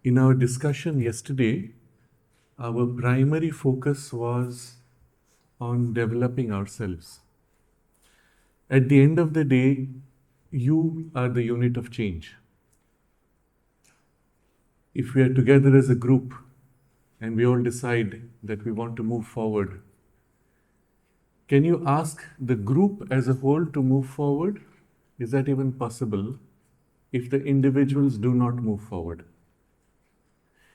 In our discussion yesterday, our primary focus was on developing ourselves. At the end of the day, you are the unit of change. If we are together as a group and we all decide that we want to move forward, can you ask the group as a whole to move forward? Is that even possible if the individuals do not move forward?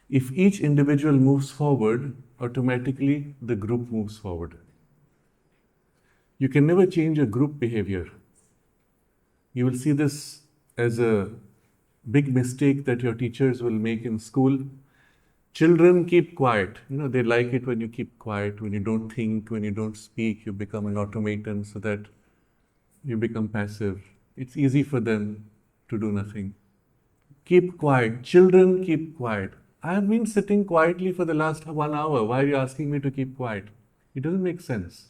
If each individual moves forward, automatically the group moves forward. You can never change a group behavior. You will see this as a big mistake that your teachers will make in school. Children keep quiet. They like it when you keep quiet, when you don't think, when you don't speak, you become an automaton so that you become passive. It's easy for them to do nothing. Keep quiet. Children keep quiet. I have been sitting quietly for the last 1 hour. Why are you asking me to keep quiet? It doesn't make sense.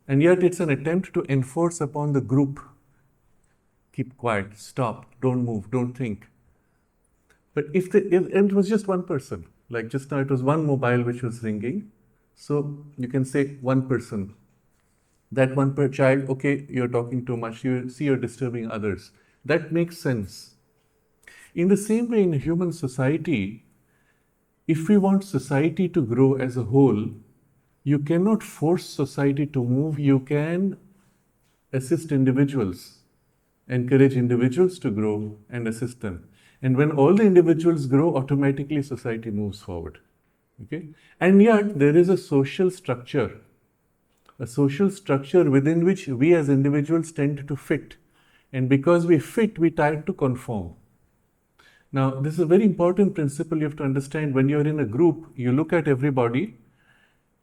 And yet it's an attempt to enforce upon the group. Keep quiet, stop, don't move, don't think. But if it was just one person, like just now it was one mobile which was ringing, so you can say one person. That one per child, okay, you're talking too much, you see you're disturbing others. That makes sense. In the same way, in human society, if we want society to grow as a whole, you cannot force society to move. You can assist individuals, encourage individuals to grow and assist them. And when all the individuals grow, automatically society moves forward. Okay? And yet, there is a social structure within which we as individuals tend to fit. And because we fit, we try to conform. Now, this is a very important principle you have to understand. When you're in a group, you look at everybody,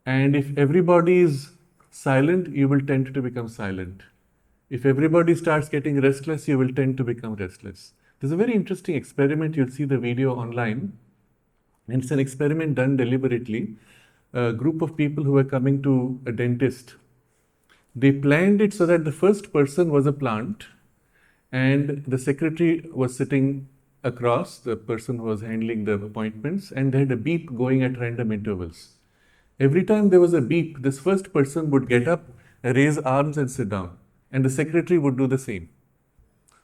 and if everybody is silent, you will tend to become silent. If everybody starts getting restless, you will tend to become restless. There's a very interesting experiment. You'll see the video online. And it's an experiment done deliberately. A group of people who were coming to a dentist. They planned it so that the first person was a plant, and the secretary was sitting across, the person who was handling the appointments, and they had a beep going at random intervals. Every time there was a beep, this first person would get up, raise arms and sit down, and the secretary would do the same.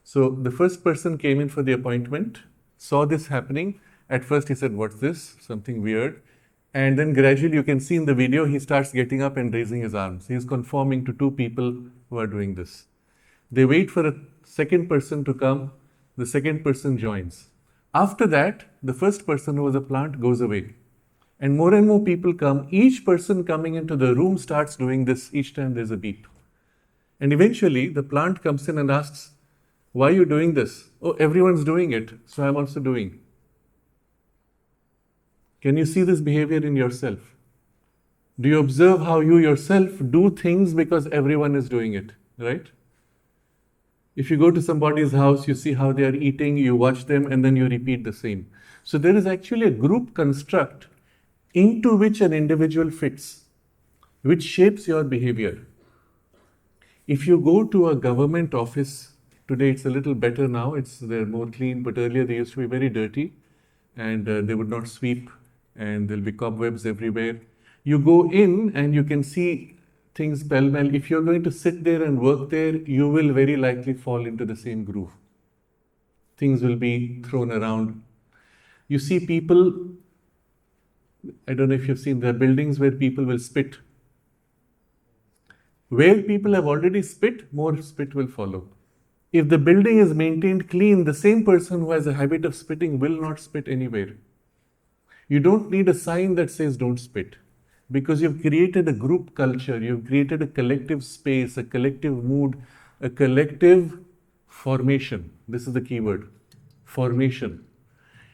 So the first person came in for the appointment, saw this happening. At first he said, "What's this? Something weird." And then gradually you can see in the video, he starts getting up and raising his arms. He is conforming to two people who are doing this. They wait for a second person to come. The second person joins. After that, the first person who was a plant goes away. And more people come. Each person coming into the room starts doing this each time there's a beep. And eventually, the plant comes in and asks, "Why are you doing this?" "Oh, everyone's doing it, so I'm also doing." Can you see this behavior in yourself? Do you observe how you yourself do things because everyone is doing it, right? If you go to somebody's house, you see how they are eating, you watch them, and then you repeat the same. So there is actually a group construct into which an individual fits, which shapes your behavior. If you go to a government office, today it's a little better now, they're more clean, but earlier they used to be very dirty, and they would not sweep, and there'll be cobwebs everywhere. You go in and you can see things pell-mell. If you're going to sit there and work there, you will very likely fall into the same groove. Things will be thrown around. You see people, I don't know if you've seen, there are buildings where people will spit. Where people have already spit, more spit will follow. If the building is maintained clean, the same person who has a habit of spitting will not spit anywhere. You don't need a sign that says don't spit. Because you've created a group culture, you've created a collective space, a collective mood, a collective formation. This is the key word, formation.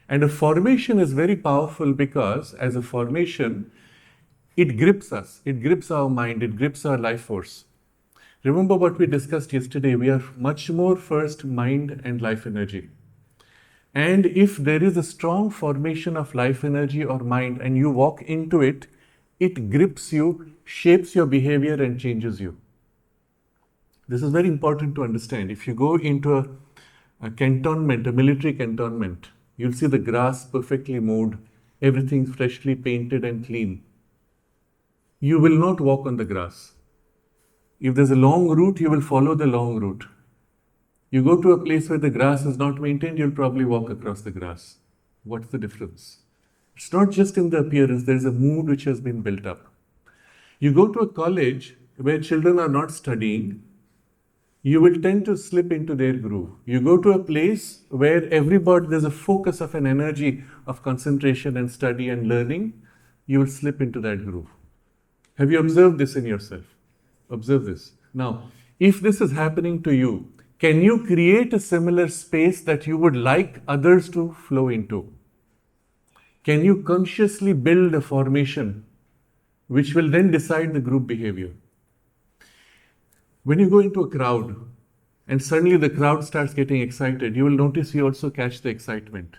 And a formation is very powerful because as a formation, it grips us, it grips our mind, it grips our life force. Remember what we discussed yesterday, we are much more first mind and life energy. And if there is a strong formation of life energy or mind and you walk into it, it grips you, shapes your behavior and changes you. This is very important to understand. If you go into a cantonment, a military cantonment, You'll see the grass perfectly mowed, everything freshly painted and clean. You will not walk on the grass. If there's a long route, you will follow the long route. You go to a place where the grass is not maintained, you'll probably walk across the grass. What's the difference? It's not just in the appearance, there's a mood which has been built up. You go to a college where children are not studying, you will tend to slip into their groove. You go to a place where there's a focus of an energy of concentration and study and learning, you will slip into that groove. Have you observed this in yourself? Observe this. Now, if this is happening to you, can you create a similar space that you would like others to flow into? Can you consciously build a formation which will then decide the group behavior? When you go into a crowd and suddenly the crowd starts getting excited, you will notice you also catch the excitement.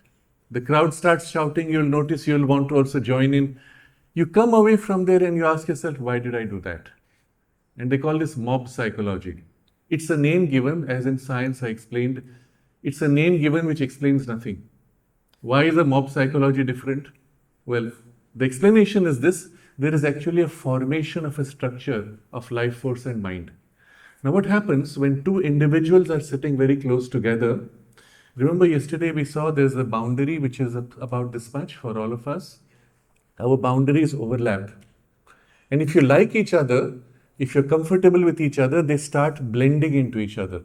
The crowd starts shouting, you will notice you will want to also join in. You come away from there and you ask yourself, why did I do that? And they call this mob psychology. It's a name given, as in science I explained, it's a name given which explains nothing. Why is the mob psychology different? Well, the explanation is this: there is actually a formation of a structure of life force and mind. Now what happens when two individuals are sitting very close together? Remember yesterday we saw there's a boundary which is about this much for all of us. Our boundaries overlap. And if you like each other, if you're comfortable with each other, they start blending into each other.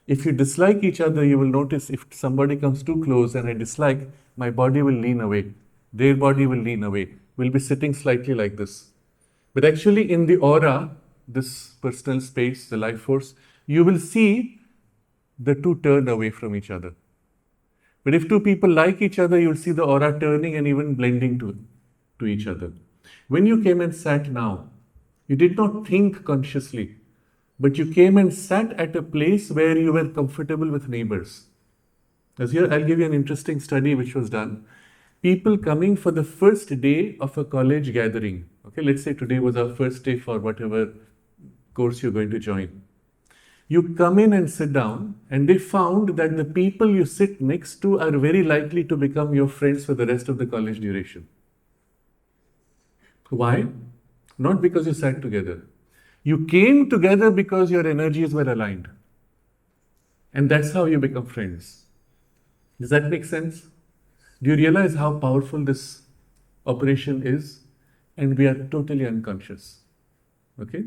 If you dislike each other, you will notice if somebody comes too close and I dislike, my body will lean away. Their body will lean away. We'll be sitting slightly like this. But actually in the aura, this personal space, the life force, you will see the two turn away from each other. But if two people like each other, you'll see the aura turning and even blending to each other. When you came and sat now, you did not think consciously, but you came and sat at a place where you were comfortable with neighbors. As here, I'll give you an interesting study which was done. People coming for the first day of a college gathering. Okay, let's say today was our first day for whatever course you're going to join. You come in and sit down, and they found that the people you sit next to are very likely to become your friends for the rest of the college duration. Why? Not because you sat together. You came together because your energies were aligned. And that's how you become friends. Does that make sense? Do you realize how powerful this operation is? And we are totally unconscious. Okay?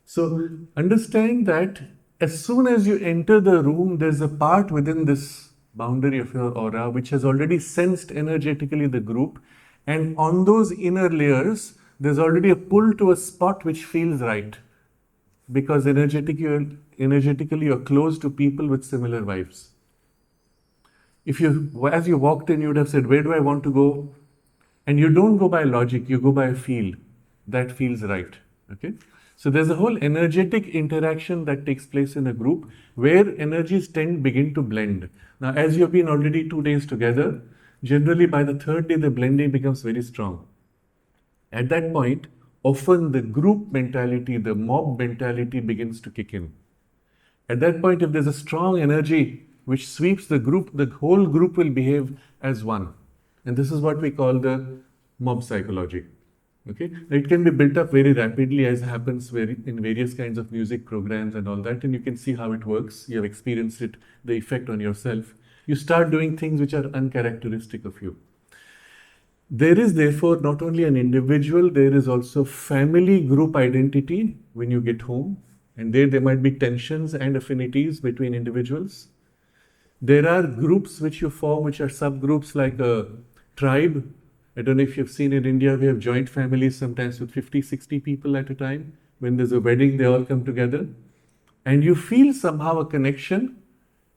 So understand that as soon as you enter the room, there's a part within this boundary of your aura which has already sensed energetically the group. And on those inner layers, there's already a pull to a spot which feels right. Because energetically you're close to people with similar vibes. As you walked in, you would have said, where do I want to go? And you don't go by logic, you go by a feel. That feels right. Okay? So there's a whole energetic interaction that takes place in a group where energies begin to blend. Now, as you have been already 2 days together, generally by the third day, the blending becomes very strong. At that point, often the group mentality, the mob mentality begins to kick in. At that point, if there's a strong energy which sweeps the group, the whole group will behave as one. And this is what we call the mob psychology. Okay? It can be built up very rapidly, as happens in various kinds of music programs and all that, and you can see how it works. You have experienced it, the effect on yourself. You start doing things which are uncharacteristic of you. There is therefore not only an individual, there is also family group identity when you get home. And there might be tensions and affinities between individuals. There are groups which you form, which are subgroups like a tribe. I don't know if you've seen in India, we have joint families sometimes with 50, 60 people at a time. When there's a wedding, they all come together. And you feel somehow a connection.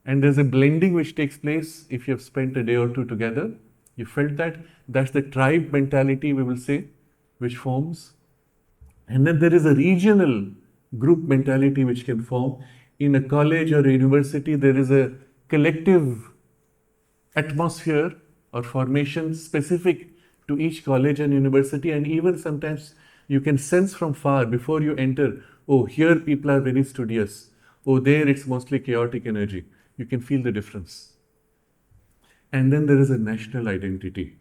And there's a blending which takes place if you have spent a day or two together. You felt that. That's the tribe mentality, we will say, which forms. And then there is a regional group mentality which can form. In a college or a university, there is a collective atmosphere or formation specific to each college and university. And even sometimes you can sense from far before you enter, oh, here people are very studious. Oh, there it's mostly chaotic energy. You can feel the difference. and then there is a national identity.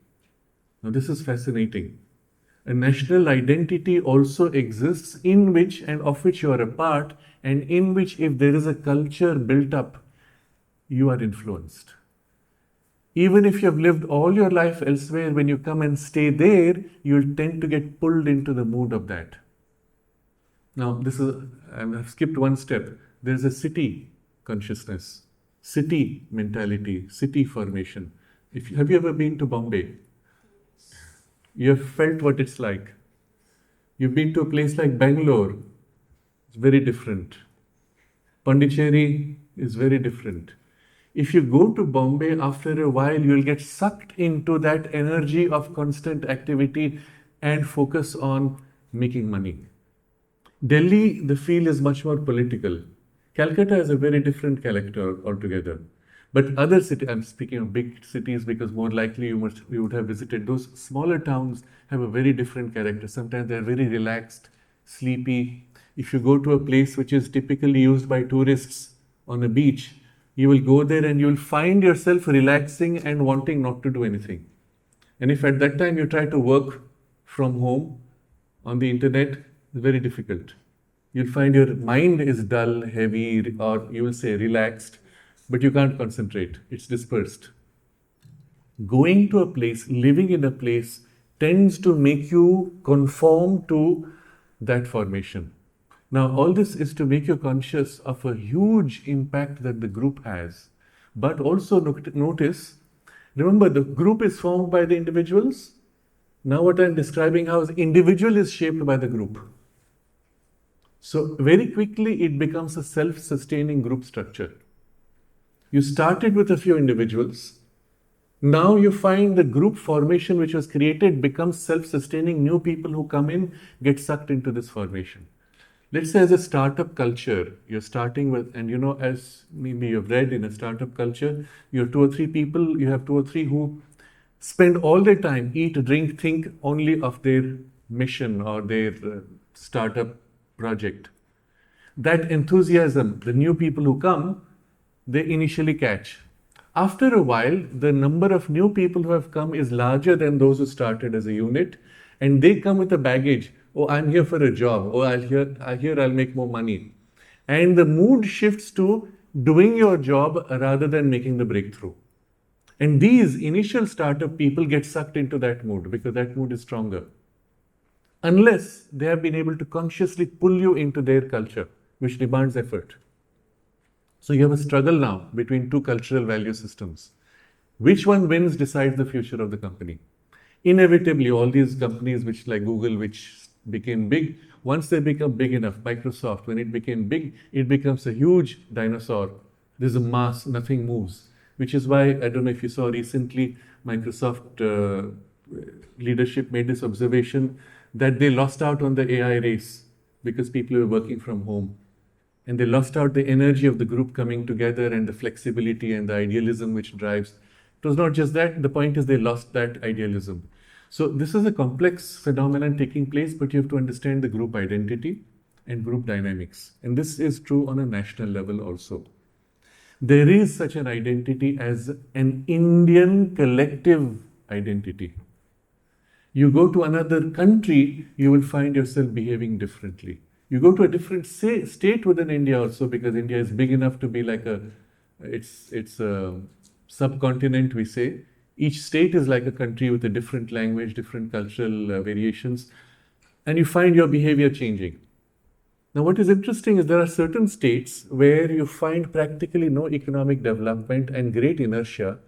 Now, this is fascinating. A national identity also exists in which and of which you are a part, and in which, if there is a culture built up, you are influenced. Even if you have lived all your life elsewhere, when you come and stay there, you'll tend to get pulled into the mood of that. Now, I've skipped one step. There's a city consciousness, city mentality, city formation. Have you ever been to Bombay? You have felt what it's like. You've been to a place like Bangalore. It's very different. Pondicherry is very different. If you go to Bombay, after a while, you'll get sucked into that energy of constant activity and focus on making money. Delhi, the feel is much more political. Calcutta is a very different character altogether. But other cities, I'm speaking of big cities because more likely you would have visited. Those smaller towns have a very different character. Sometimes they're very relaxed, sleepy. If you go to a place which is typically used by tourists on a beach, you will go there and you will find yourself relaxing and wanting not to do anything. And if at that time you try to work from home on the internet, it's very difficult. You'll find your mind is dull, heavy, or you will say relaxed, but you can't concentrate. It's dispersed. Going to a place, living in a place, tends to make you conform to that formation. Now, all this is to make you conscious of a huge impact that the group has. But also notice, remember, the group is formed by the individuals. Now what I'm describing how the individual is shaped by the group. So very quickly it becomes a self-sustaining group structure. You started with a few individuals. Now you find the group formation which was created becomes self-sustaining. New people who come in get sucked into this formation. Let's say as a startup culture, you're starting with, and as maybe you've read in a startup culture, you have 2 or 3 people, you have 2 or 3 who spend all their time, eat, drink, think only of their mission or their startup project. That enthusiasm, the new people who come, they initially catch. After a while, the number of new people who have come is larger than those who started as a unit, and they come with a baggage. Oh, I'm here for a job. Oh, I'll make more money. And the mood shifts to doing your job rather than making the breakthrough. And these initial startup people get sucked into that mood because that mood is stronger. Unless they have been able to consciously pull you into their culture, which demands effort. So you have a struggle now between 2 cultural value systems. Which one wins decides the future of the company. Inevitably, all these companies which like Google, which became big, once they become big enough, Microsoft, when it became big, it becomes a huge dinosaur. There's a mass, nothing moves. Which is why, I don't know if you saw recently, Microsoft leadership made this observation that they lost out on the AI race because people were working from home. And they lost out the energy of the group coming together and the flexibility and the idealism which drives. It was not just that, the point is they lost that idealism. So this is a complex phenomenon taking place, but you have to understand the group identity and group dynamics. And this is true on a national level also. There is such an identity as an Indian collective identity. You go to another country, you will find yourself behaving differently. You go to a different state within India also, because India is big enough to be like it's a subcontinent, we say. Each state is like a country with a different language, different cultural variations, and you find your behavior changing. Now, what is interesting is there are certain states where you find practically no economic development and great inertia.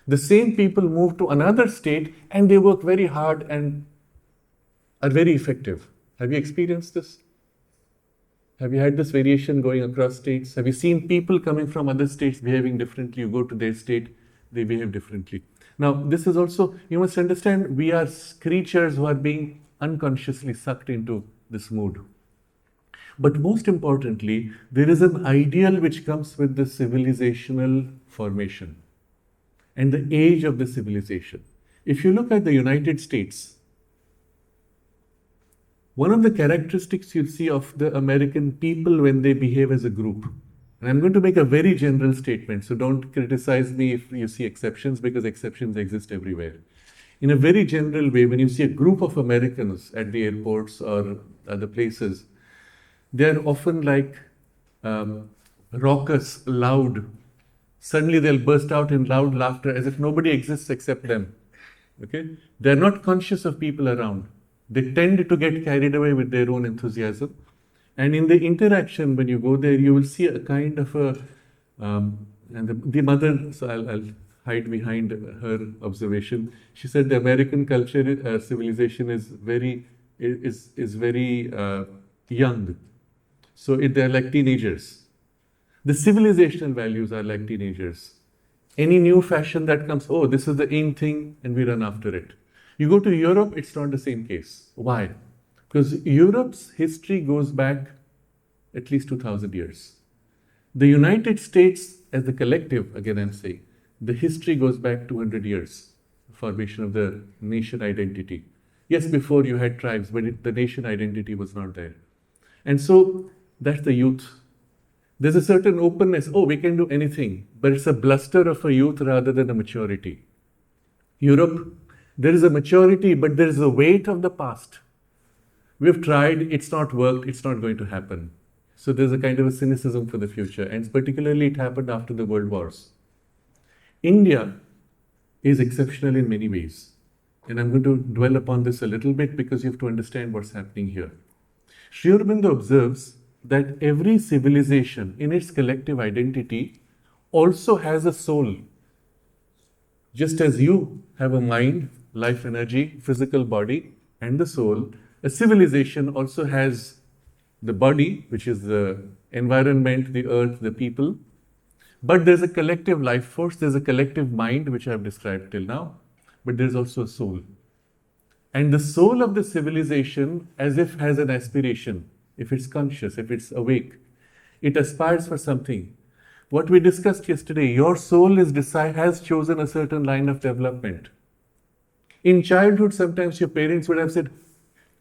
The same people move to another state and they work very hard and are very effective. Have you experienced this? Have you had this variation going across states? Have you seen people coming from other states behaving differently? You go to their state, they behave differently. Now, this is also, you must understand, we are creatures who are being unconsciously sucked into this mood. But most importantly, there is an ideal which comes with the civilizational formation and the age of the civilization. If you look at the United States, one of the characteristics you'll see of the American people when they behave as a group And I'm going to make a very general statement, so don't criticize me if you see exceptions, because exceptions exist everywhere. In a very general way, when you see a group of Americans at the airports or other places, they're often like raucous, loud. Suddenly they'll burst out in loud laughter as if nobody exists except them. Okay? They're not conscious of people around. They tend to get carried away with their own enthusiasm. And in the interaction, when you go there, you will see a kind of a, and the mother, so I'll hide behind her observation. She said the American culture, civilization is very young. So they're like teenagers. The civilizational values are like teenagers. Any new fashion that comes, oh, this is the in thing, and we run after it. You go to Europe, it's not the same case. Why? Because Europe's history goes back at least 2,000 years. The United States, as the collective, again I'm saying, the history goes back 200 years, formation of the nation identity. Yes, before you had tribes, but the nation identity was not there. And so that's the youth. There's a certain openness, oh, we can do anything, but it's a bluster of a youth rather than a maturity. Europe, there is a maturity, but there is a weight of the past. We've tried, it's not worked, it's not going to happen. So there's a kind of a cynicism for the future, and particularly it happened after the world wars. India is exceptional in many ways, and I'm going to dwell upon this a little bit because you have to understand what's happening here. Sri Aurobindo observes that every civilization in its collective identity also has a soul. Just as you have a mind, life energy, physical body, and the soul, a civilization also has the body, which is the environment, the earth, the people. But there's a collective life force, there's a collective mind, which I've described till now, but there's also a soul. And the soul of the civilization, as if has an aspiration, if it's conscious, if it's awake, it aspires for something. What we discussed yesterday, your soul has chosen a certain line of development. In childhood, sometimes your parents would have said,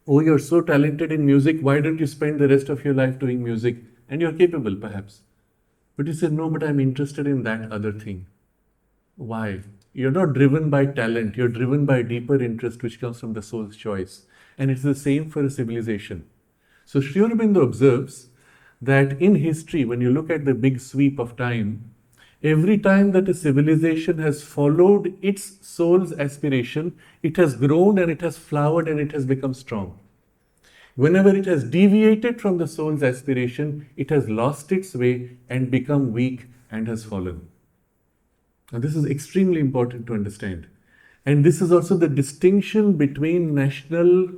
oh, you're so talented in music, why don't you spend the rest of your life doing music? And you're capable, perhaps. But you said, no, but I'm interested in that other thing. Why? You're not driven by talent, you're driven by a deeper interest which comes from the soul's choice. And it's the same for a civilization. So Sri Aurobindo observes that in history, when you look at the big sweep of time, every time that a civilization has followed its soul's aspiration, it has grown and it has flowered and it has become strong. Whenever it has deviated from the soul's aspiration, it has lost its way and become weak and has fallen. Now, this is extremely important to understand. And this is also the distinction between national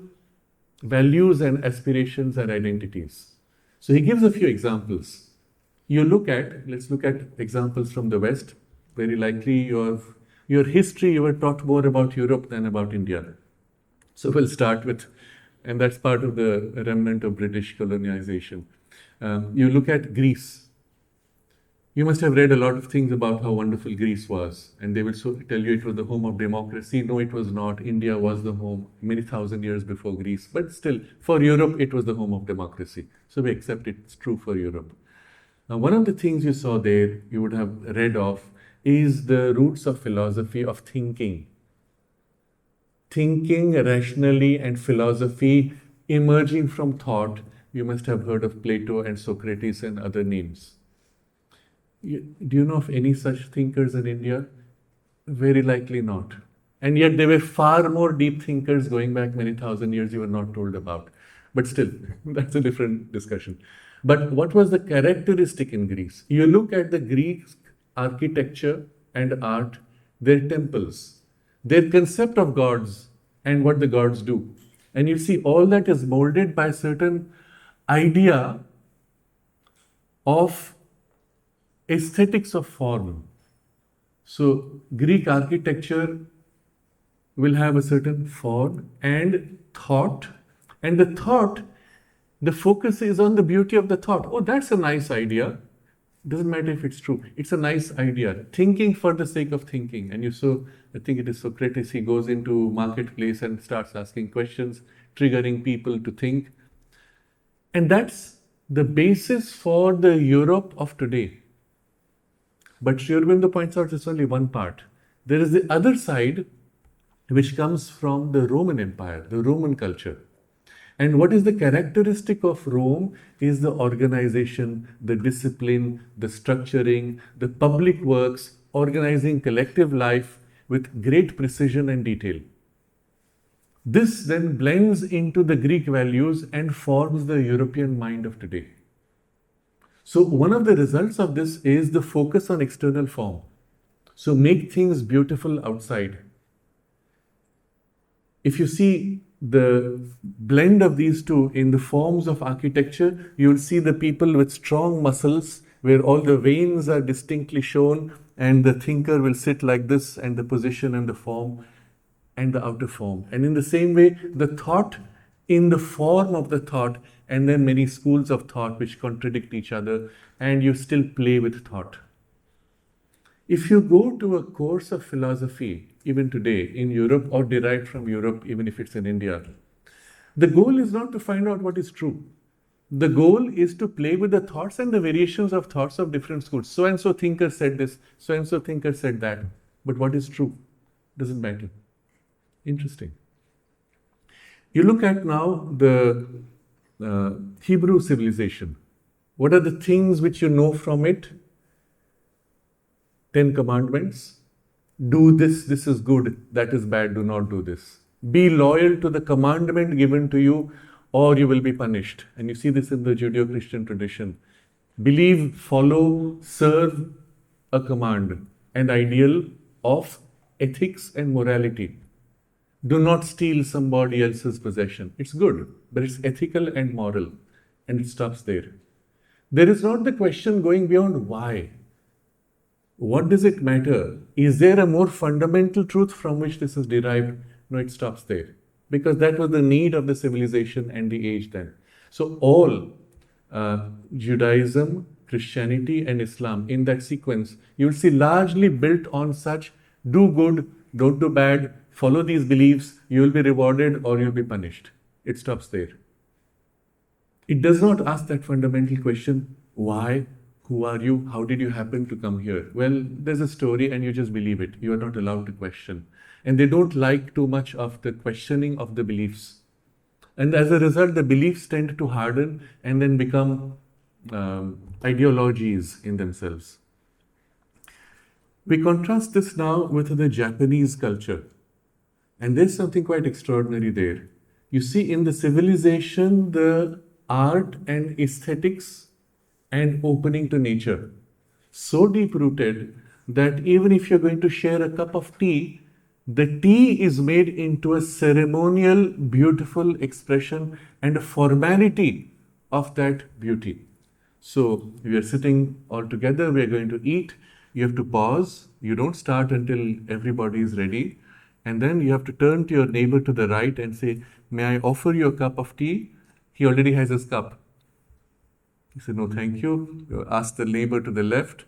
values and aspirations and identities. So he gives a few examples. Let's look at examples from the West. Very likely your history, you were taught more about Europe than about India. So we'll start with, and that's part of the remnant of British colonization. You look at Greece. You must have read a lot of things about how wonderful Greece was, and they will tell you it was the home of democracy. No, it was not. India was the home many thousand years before Greece, but still, for Europe, it was the home of democracy. So we accept it's true for Europe. Now, one of the things you saw there, you would have read of, is the roots of philosophy of thinking. Thinking rationally and philosophy emerging from thought. You must have heard of Plato and Socrates and other names. Do you know of any such thinkers in India? Very likely not. And yet there were far more deep thinkers going back many thousand years you were not told about. But still, that's a different discussion. But what was the characteristic in Greece? You look at the Greek architecture and art, their temples, their concept of gods and what the gods do. And you see all that is molded by a certain idea of aesthetics of form. So Greek architecture will have a certain form and thought, and the focus is on the beauty of the thought. Oh, that's a nice idea. Doesn't matter if it's true. It's a nice idea. Thinking for the sake of thinking. And I think it is Socrates, he goes into marketplace and starts asking questions, triggering people to think. And that's the basis for the Europe of today. But Sri Aurobindo points out it's only one part. There is the other side, which comes from the Roman Empire, the Roman culture. And what is the characteristic of Rome is the organization, the discipline, the structuring, the public works, organizing collective life with great precision and detail. This then blends into the Greek values and forms the European mind of today. So one of the results of this is the focus on external form. So make things beautiful outside. If you see the blend of these two in the forms of architecture, you will see the people with strong muscles where all the veins are distinctly shown, and the thinker will sit like this, and the position and the form and the outer form. And in the same way, the thought in the form of the thought, and then many schools of thought which contradict each other, and you still play with thought. If you go to a course of philosophy, even today in Europe or derived from Europe, even if it's in India, the goal is not to find out what is true. The goal is to play with the thoughts and the variations of thoughts of different schools. So and so thinker said this, so and so thinker said that. But what is true? Doesn't matter. Interesting. You look at now the Hebrew civilization. What are the things which you know from it? 10 commandments. Do this, this is good, that is bad, do not do this. Be loyal to the commandment given to you, or you will be punished. And you see this in the Judeo-Christian tradition. Believe, follow, serve a command, an ideal of ethics and morality. Do not steal somebody else's possession. It's good, but it's ethical and moral, and it stops there. There is not the question going beyond why. What does it matter? Is there a more fundamental truth from which this is derived? No, it stops there. Because that was the need of the civilization and the age then. So all Judaism, Christianity and Islam in that sequence, you will see largely built on such: do good, don't do bad, follow these beliefs, you will be rewarded or you will be punished. It stops there. It does not ask that fundamental question: why? Who are you? How did you happen to come here? Well, there's a story and you just believe it. You are not allowed to question. And they don't like too much of the questioning of the beliefs. And as a result, the beliefs tend to harden and then become ideologies in themselves. We contrast this now with the Japanese culture. And there's something quite extraordinary there. You see, in the civilization, the art and aesthetics and opening to nature, so deep-rooted that even if you're going to share a cup of tea, the tea is made into a ceremonial, beautiful expression and a formality of that beauty. So we are sitting all together, we are going to eat, you have to pause, you don't start until everybody is ready, and then you have to turn to your neighbor to the right and say, may I offer you a cup of tea? He already has his cup. You say, no, thank you. You ask the neighbor to the left,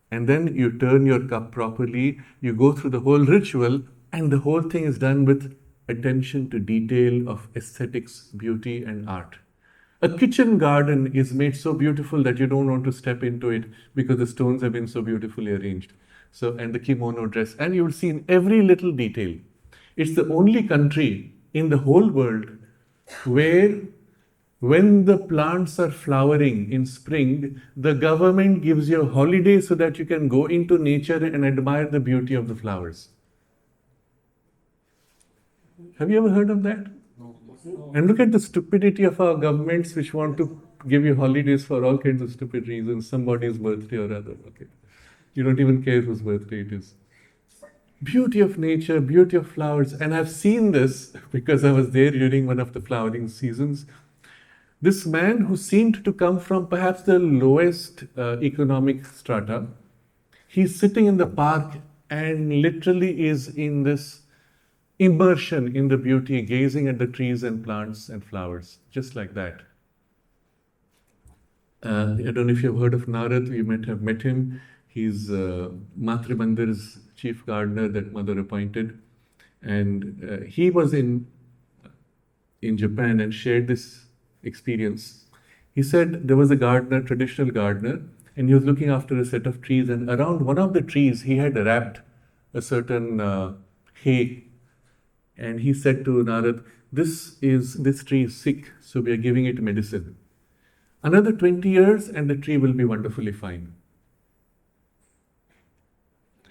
and then you turn your cup properly. You go through the whole ritual, and the whole thing is done with attention to detail of aesthetics, beauty, and art. A kitchen garden is made so beautiful that you don't want to step into it because the stones have been so beautifully arranged. So, and the kimono dress, and you will see in every little detail. It's the only country in the whole world where, when the plants are flowering in spring, the government gives you a holiday so that you can go into nature and admire the beauty of the flowers. Have you ever heard of that? No. And look at the stupidity of our governments, which want to give you holidays for all kinds of stupid reasons, somebody's birthday or other. Okay, you don't even care whose birthday it is. Beauty of nature, beauty of flowers. And I've seen this because I was there during one of the flowering seasons. This man who seemed to come from perhaps the lowest economic strata, he's sitting in the park and literally is in this immersion in the beauty, gazing at the trees and plants and flowers, just like that. I don't know if you've heard of Narad, you might have met him. He's Matri Mandir's chief gardener that mother appointed. And he was in Japan and shared this experience. He said there was a gardener, traditional gardener, and he was looking after a set of trees, and around one of the trees he had wrapped a certain hay, and he said to Narad, this tree is sick, so we are giving it medicine. Another 20 years and the tree will be wonderfully fine.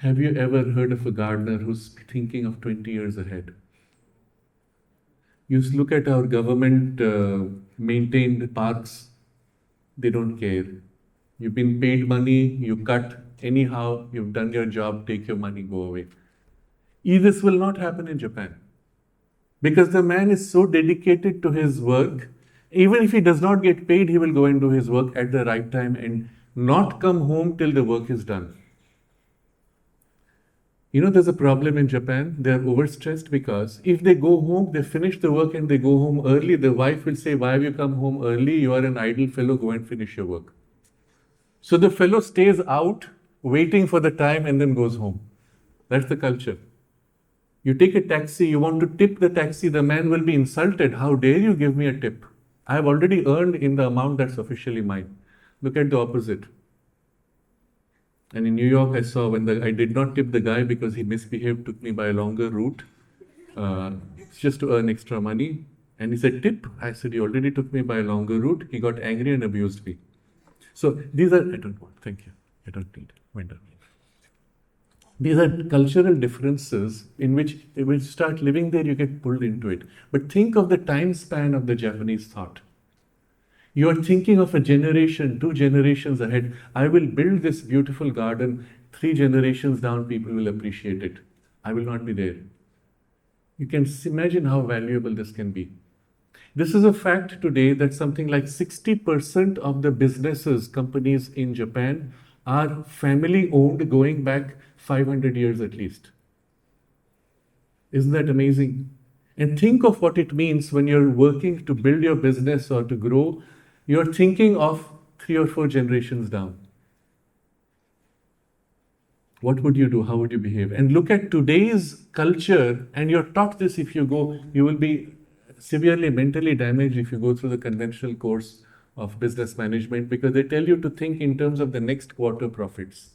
Have you ever heard of a gardener who's thinking of 20 years ahead? You look at our government maintained parks, they don't care. You've been paid money, you cut, anyhow, you've done your job, take your money, go away. This will not happen in Japan. Because the man is so dedicated to his work, even if he does not get paid, he will go and do his work at the right time and not come home till the work is done. You know, there's a problem in Japan. They're overstressed because if they go home, they finish the work and they go home early, the wife will say, why have you come home early? You are an idle fellow, go and finish your work. So the fellow stays out, waiting for the time and then goes home. That's the culture. You take a taxi, you want to tip the taxi, the man will be insulted. How dare you give me a tip? I have already earned in the amount that's officially mine. Look at the opposite. And in New York, I saw when I did not tip the guy because he misbehaved, took me by a longer route, just to earn extra money. And he said, tip? I said, you already took me by a longer route. He got angry and abused me. So these are, I don't want, thank you. I don't need vendor. These are cultural differences in which when you start living there, you get pulled into it. But think of the time span of the Japanese thought. You are thinking of a generation, 2 generations ahead. I will build this beautiful garden. 3 generations down, people will appreciate it. I will not be there. You can imagine how valuable this can be. This is a fact today that something like 60% of the businesses, companies in Japan are family owned going back 500 years at least. Isn't that amazing? And think of what it means when you're working to build your business or to grow. You're thinking of 3 or 4 generations down. What would you do? How would you behave? And look at today's culture, and you're taught this. If you go, you will be severely mentally damaged if you go through the conventional course of business management, because they tell you to think in terms of the next quarter profits.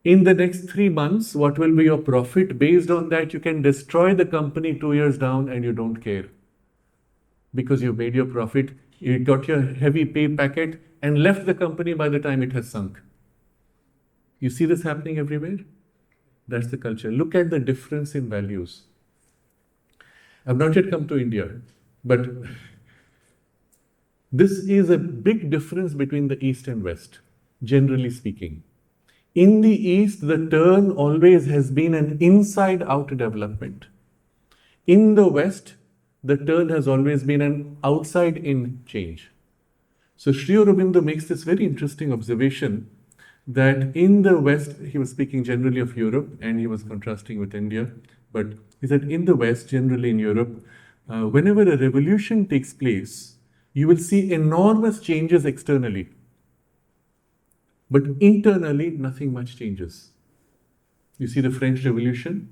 In the next 3 months, what will be your profit? Based on that, you can destroy the company 2 years down and you don't care. Because you made your profit, you got your heavy pay packet and left the company by the time it has sunk. You see this happening everywhere? That's the culture. Look at the difference in values. I've not yet come to India, but this is a big difference between the East and West, generally speaking. In the East, the turn always has been an inside-out development. In the West, the turn has always been an outside-in change. So Sri Aurobindo makes this very interesting observation that in the West, he was speaking generally of Europe and he was contrasting with India, but he said in the West, generally in Europe, whenever a revolution takes place, you will see enormous changes externally. But internally, nothing much changes. You see the French Revolution,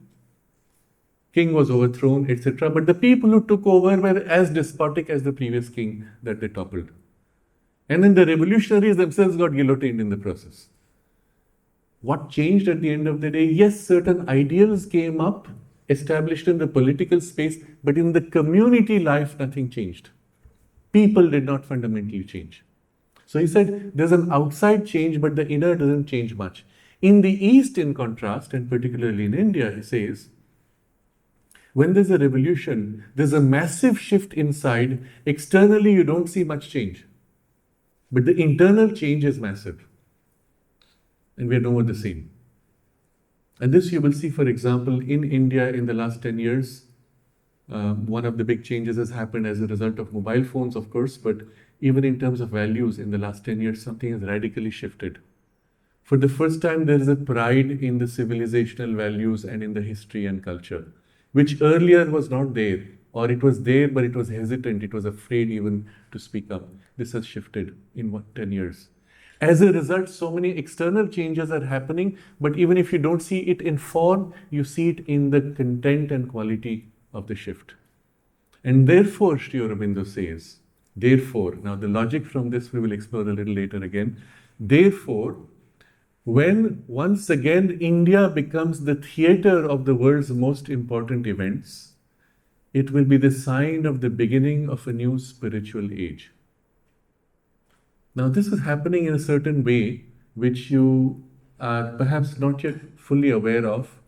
king was overthrown, etc. But the people who took over were as despotic as the previous king that they toppled. And then the revolutionaries themselves got guillotined in the process. What changed at the end of the day? Yes, certain ideals came up, established in the political space, but in the community life, nothing changed. People did not fundamentally change. So he said, there's an outside change, but the inner doesn't change much. In the East, in contrast, and particularly in India, he says, when there's a revolution, there's a massive shift inside. Externally, you don't see much change. But the internal change is massive. And we are nowhere the same. And this you will see, for example, in India in the last 10 years. One of the big changes has happened as a result of mobile phones, of course, but even in terms of values in the last 10 years, something has radically shifted. For the first time, there is a pride in the civilizational values and in the history and culture, which earlier was not there, or it was there, but it was hesitant, it was afraid even to speak up. This has shifted in 10 years. As a result, so many external changes are happening, but even if you don't see it in form, you see it in the content and quality of the shift. And therefore, Sri Aurobindo says, Therefore, now the logic from this we will explore a little later again. Therefore, when once again India becomes the theater of the world's most important events, it will be the sign of the beginning of a new spiritual age. Now, this is happening in a certain way which you are perhaps not yet fully aware of.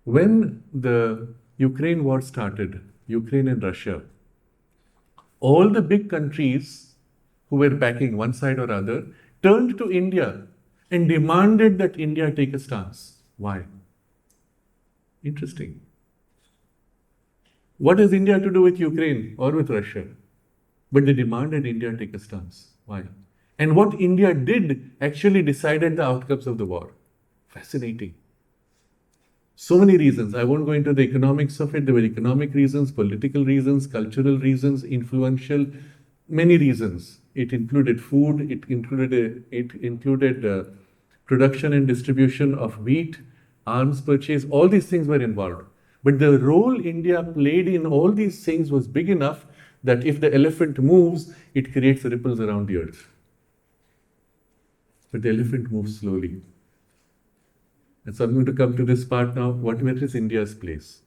When the Ukraine war started, Ukraine and Russia, all the big countries who were backing one side or other turned to India and demanded that India take a stance. Why? Interesting. What has India to do with Ukraine or with Russia? But they demanded India take a stance. Why? And what India did actually decided the outcomes of the war. Fascinating. So many reasons. I won't go into the economics of it. There were economic reasons, political reasons, cultural reasons, influential, many reasons. It included food, it included production and distribution of wheat, arms purchase, all these things were involved. But the role India played in all these things was big enough that if the elephant moves, it creates ripples around the earth. But the elephant moves slowly. And so I'm going to come to this part now. What is India's place?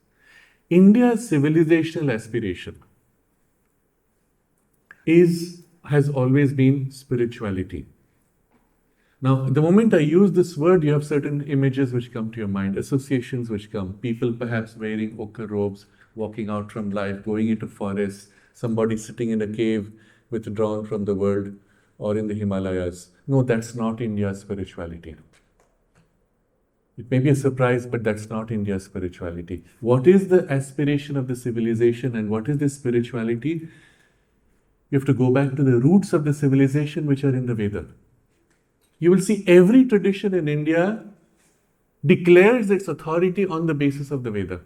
India's civilizational aspiration has always been spirituality. Now, the moment I use this word, you have certain images which come to your mind, associations which come. People perhaps wearing ochre robes, walking out from life, going into forests, somebody sitting in a cave withdrawn from the world, or in the Himalayas. No, that's not India's spirituality. It may be a surprise, but that's not India's spirituality. What is the aspiration of the civilization and what is the spirituality? You have to go back to the roots of the civilization which are in the Veda. You will see every tradition in India declares its authority on the basis of the Veda.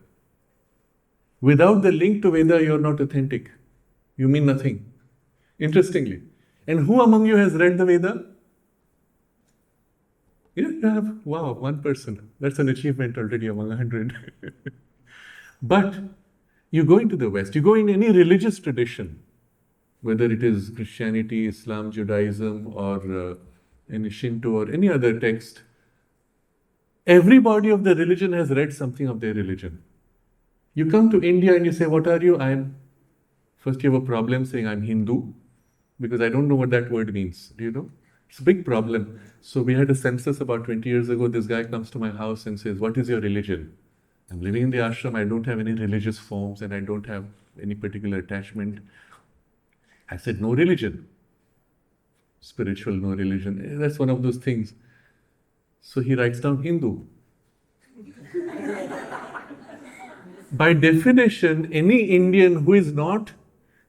Without the link to Veda, you are not authentic. You mean nothing. Interestingly. And who among you has read the Veda? Yeah, you have. Wow, one person. That's an achievement already among 100. But you go into the West, you go in any religious tradition, whether it is Christianity, Islam, Judaism, or any Shinto or any other text, every body of the religion has read something of their religion. You come to India and you say, what are you? First you have a problem saying I'm Hindu, because I don't know what that word means. Do you know? It's a big problem. So we had a census about 20 years ago. This guy comes to my house and says, what is your religion? I'm living in the ashram. I don't have any religious forms and I don't have any particular attachment. I said, no religion. Spiritual, no religion. That's one of those things. So he writes down Hindu. By definition, any Indian who is not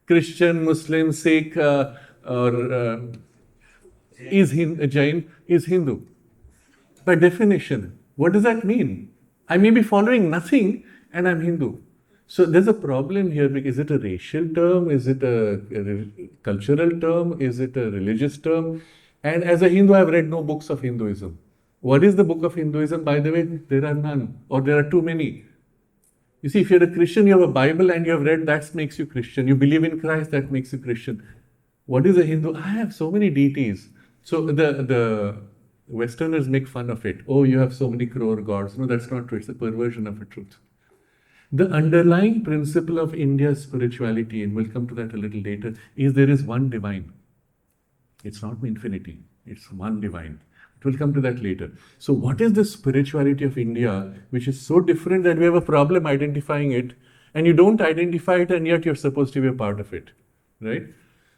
Christian, Muslim, Sikh, or Jain is Hindu. By definition. What does that mean? I may be following nothing and I'm Hindu. So there's a problem here. Is it a racial term? Is it a cultural term? Is it a religious term? And as a Hindu, I've read no books of Hinduism. What is the book of Hinduism? By the way, there are none, or there are too many. You see, if you're a Christian, you have a Bible and you have read, that makes you Christian. You believe in Christ, that makes you Christian. What is a Hindu? I have so many deities. So the Westerners make fun of it. Oh, you have so many crore gods. No, that's not true. It's a perversion of a truth. The underlying principle of India's spirituality, and we'll come to that a little later, is there is one divine. It's not infinity. It's one divine. We'll come to that later. So what is the spirituality of India, which is so different that we have a problem identifying it, and you don't identify it, and yet you're supposed to be a part of it, right?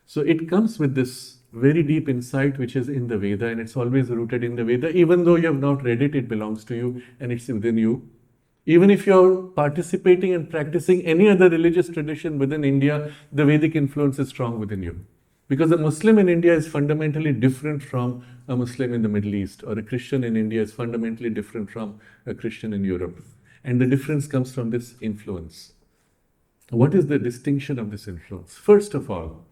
So it comes with this very deep insight which is in the Veda, and it's always rooted in the Veda. Even though you have not read it, it belongs to you and it's within you. Even if you're participating and practicing any other religious tradition within India, the Vedic influence is strong within you. Because a Muslim in India is fundamentally different from a Muslim in the Middle East, or a Christian in India is fundamentally different from a Christian in Europe. And the difference comes from this influence. What is the distinction of this influence? First of all,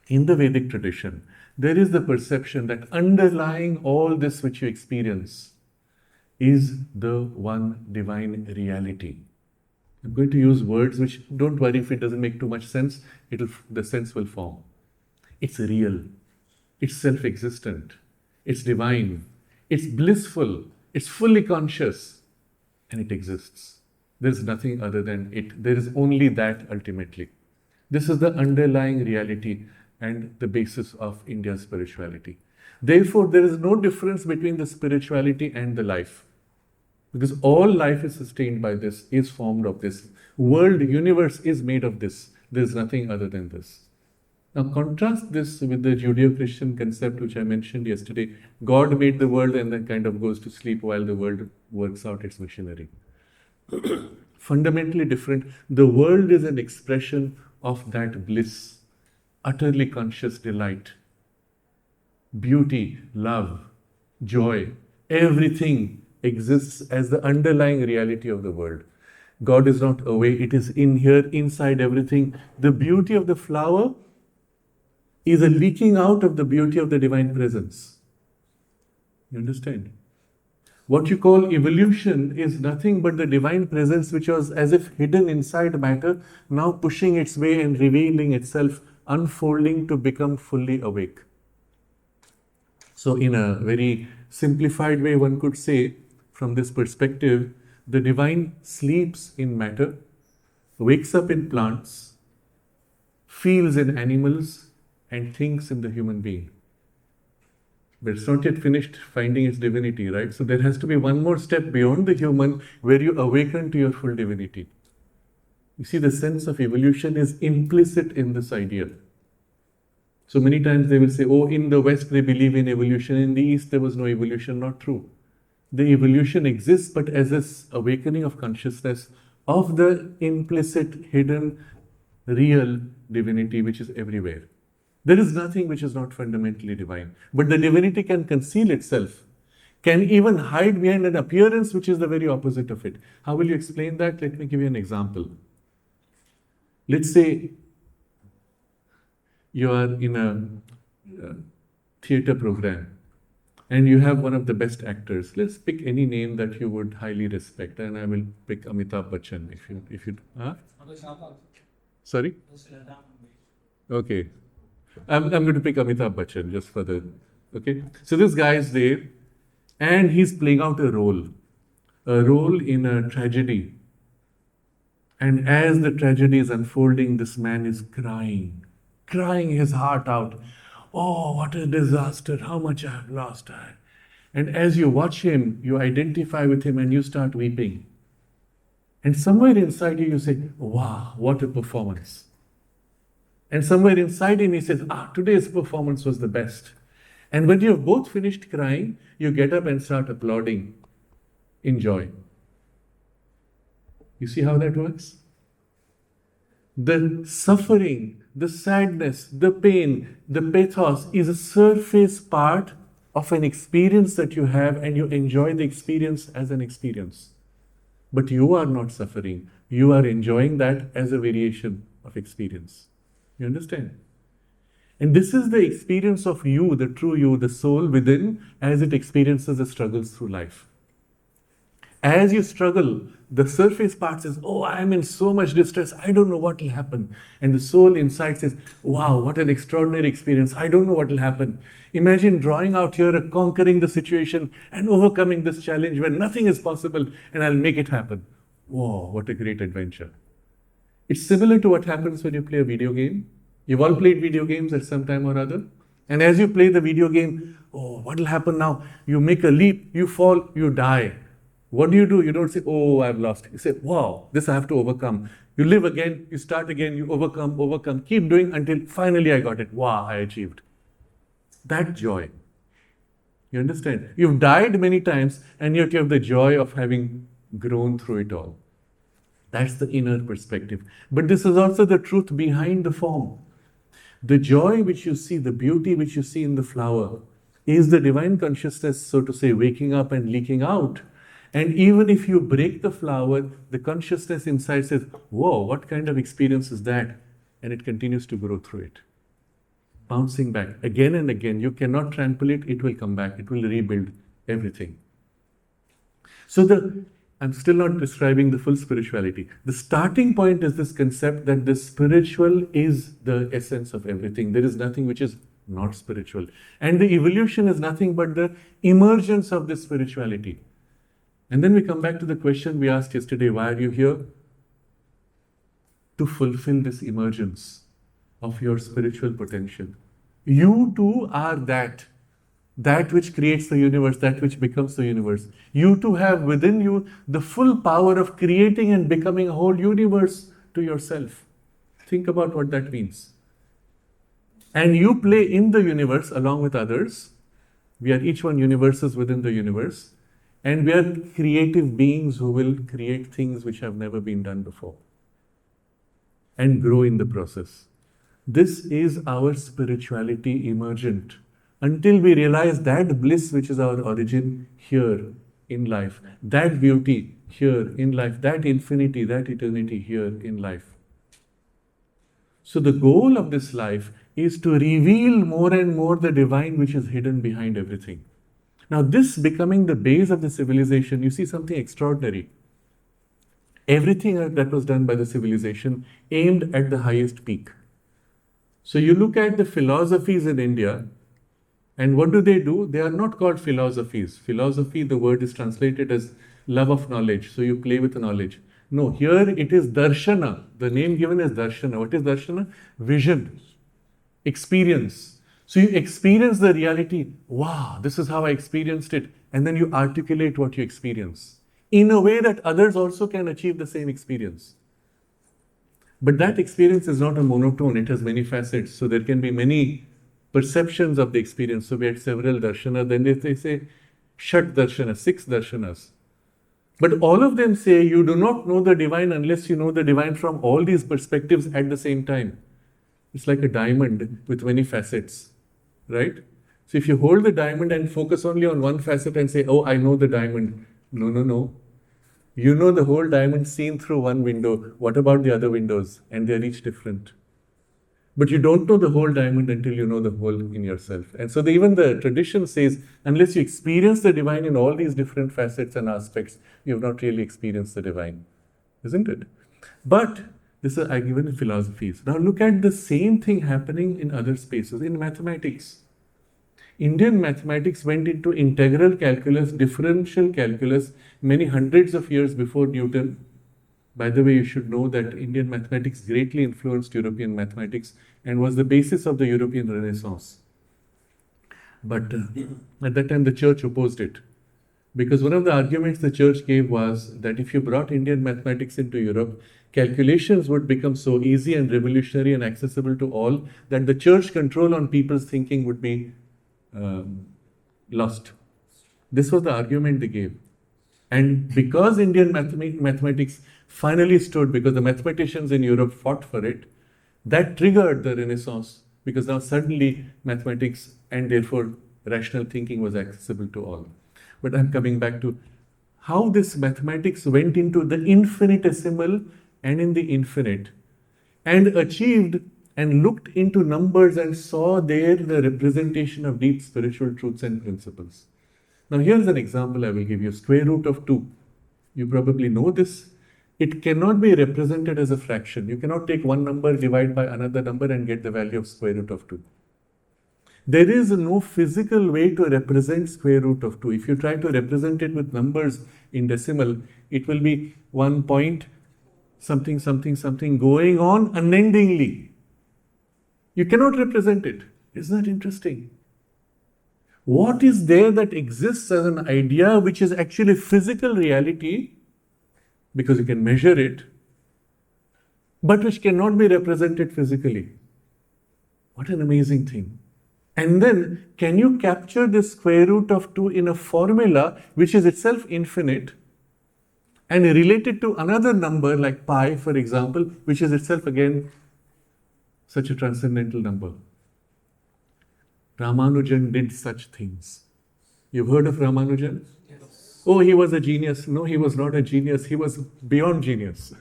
in the Vedic tradition, there is the perception that underlying all this which you experience is the one divine reality. I'm going to use words which, don't worry if it doesn't make too much sense, the sense will form. It's real. It's self-existent. It's divine. It's blissful. It's fully conscious. And it exists. There's nothing other than it. There is only that ultimately. This is the underlying reality and the basis of India's spirituality. Therefore, there is no difference between the spirituality and the life. Because all life is sustained by this, is formed of this. World, universe is made of this. There is nothing other than this. Now contrast this with the Judeo-Christian concept which I mentioned yesterday. God made the world and then kind of goes to sleep while the world works out its machinery. Fundamentally different. The world is an expression of that bliss, utterly conscious delight, beauty, love, joy. Everything exists as the underlying reality of the world. God is not away, it is in here, inside everything. The beauty of the flower is a leaking out of the beauty of the divine presence. You understand? What you call evolution is nothing but the divine presence which was as if hidden inside matter, now pushing its way and revealing itself, unfolding to become fully awake. So in a very simplified way, one could say, from this perspective, the divine sleeps in matter, wakes up in plants, feels in animals, and thinks in the human being. But it's not yet finished finding its divinity, right? So there has to be one more step beyond the human where you awaken to your full divinity. You see, the sense of evolution is implicit in this idea. So many times they will say, oh, in the West they believe in evolution, in the East there was no evolution. Not true. The evolution exists, but as this awakening of consciousness of the implicit, hidden, real divinity which is everywhere. There is nothing which is not fundamentally divine. But the divinity can conceal itself, can even hide behind an appearance which is the very opposite of it. How will you explain that? Let me give you an example. Let's say you are in a theatre program and you have one of the best actors. Let's pick any name that you would highly respect, and I will pick Amitabh Bachchan if you huh? Sorry? Okay. I'm going to pick Amitabh Bachchan just for the, okay. So this guy is there and he's playing out a role in a tragedy. And as the tragedy is unfolding, this man is crying his heart out. Oh, what a disaster, how much I have lost. And as you watch him, you identify with him and you start weeping. And somewhere inside you say, wow, what a performance. And somewhere inside him he says, today's performance was the best. And when you have both finished crying, you get up and start applauding in joy. You see how that works? The suffering, the sadness, the pain, the pathos is a surface part of an experience that you have, and you enjoy the experience as an experience. But you are not suffering. You are enjoying that as a variation of experience. You understand? And this is the experience of you, the true you, the soul within, as it experiences the struggles through life. As you struggle, the surface part says, oh, I am in so much distress, I don't know what will happen. And the soul inside says, wow, what an extraordinary experience, I don't know what will happen. Imagine drawing out here, conquering the situation and overcoming this challenge where nothing is possible, and I'll make it happen. Whoa, what a great adventure. It's similar to what happens when you play a video game. You've all played video games at some time or other. And as you play the video game, oh, what will happen now? You make a leap, you fall, you die. What do? You don't say, oh, I've lost. You say, wow, this I have to overcome. You live again, you start again, you overcome, keep doing until finally I got it. Wow, I achieved. That joy. You understand? You've died many times and yet you have the joy of having grown through it all. That's the inner perspective. But this is also the truth behind the form. The joy which you see, the beauty which you see in the flower is the divine consciousness, so to say, waking up and leaking out. And even if you break the flower, the consciousness inside says, whoa, what kind of experience is that? And it continues to grow through it. Bouncing back again and again. You cannot trample it, it will come back. It will rebuild everything. So the I'm still not describing the full spirituality. The starting point is this concept that the spiritual is the essence of everything. There is nothing which is not spiritual. And the evolution is nothing but the emergence of this spirituality. And then we come back to the question we asked yesterday, why are you here? To fulfill this emergence of your spiritual potential. You too are that which creates the universe, that which becomes the universe. You too have within you the full power of creating and becoming a whole universe to yourself. Think about what that means. And you play in the universe along with others. We are each one universes within the universe. And we are creative beings who will create things which have never been done before. And grow in the process. This is our spirituality emergent. Until we realize that bliss which is our origin here in life, that beauty here in life, that infinity, that eternity here in life. So the goal of this life is to reveal more and more the divine which is hidden behind everything. Now this becoming the base of the civilization, you see something extraordinary. Everything that was done by the civilization aimed at the highest peak. So you look at the philosophies in India, and what do? They are not called philosophies. Philosophy, the word is translated as love of knowledge. So you play with knowledge. No, here it is darshana. The name given is darshana. What is darshana? Vision, experience. So you experience the reality. Wow, this is how I experienced it. And then you articulate what you experience in a way that others also can achieve the same experience. But that experience is not a monotone. It has many facets. So there can be many perceptions of the experience. So we had several darshana. Then they say shat darshana, 6 darshanas. But all of them say you do not know the divine unless you know the divine from all these perspectives at the same time. It's like a diamond with many facets, right? So if you hold the diamond and focus only on one facet and say, oh, I know the diamond. No. You know the whole diamond seen through one window. What about the other windows? And they're each different. But you don't know the whole diamond until you know the whole in yourself. And so even the tradition says, unless you experience the divine in all these different facets and aspects, you have not really experienced the divine. Isn't it? But this is given in philosophies. Now look at the same thing happening in other spaces. In mathematics. Indian mathematics went into integral calculus, differential calculus, many hundreds of years before Newton. By the way, you should know that Indian mathematics greatly influenced European mathematics and was the basis of the European Renaissance. But at that time, the church opposed it. Because one of the arguments the church gave was that if you brought Indian mathematics into Europe, calculations would become so easy and revolutionary and accessible to all that the church control on people's thinking would be lost. This was the argument they gave. And because Indian mathematics finally stood, because the mathematicians in Europe fought for it, that triggered the Renaissance, because now suddenly mathematics and therefore rational thinking was accessible to all. But I'm coming back to how this mathematics went into the infinitesimal and in the infinite and achieved and looked into numbers and saw there the representation of deep spiritual truths and principles. Now here's an example I will give you. Square root of 2. You probably know this. It cannot be represented as a fraction. You cannot take one number, divide by another number and get the value of square root of 2. There is no physical way to represent square root of 2. If you try to represent it with numbers in decimal, it will be 1 point something something something going on unendingly. You cannot represent it. Isn't that interesting? What is there that exists as an idea which is actually physical reality, because you can measure it, but which cannot be represented physically? What an amazing thing. And then, can you capture the square root of 2 in a formula which is itself infinite and relate it to another number like pi, for example, which is itself again such a transcendental number? Ramanujan did such things. You've heard of Ramanujan? Yes. Oh, he was a genius. No, he was not a genius. He was beyond genius.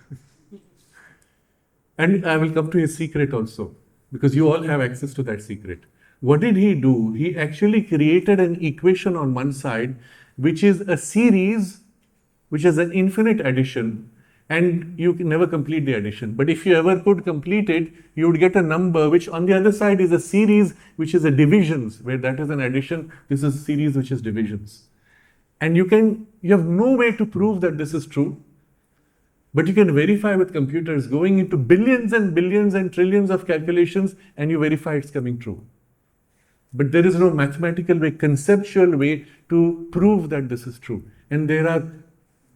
And I will come to his secret also, because you all have access to that secret. What did he do? He actually created an equation on one side, which is a series which is an infinite addition, and you can never complete the addition. But if you ever could complete it, you would get a number which on the other side is a series which is a divisions, where that is an addition, this is a series which is divisions. And you have no way to prove that this is true, but you can verify with computers going into billions and billions and trillions of calculations, and you verify it's coming true. But there is no mathematical way, conceptual way to prove that this is true. And there are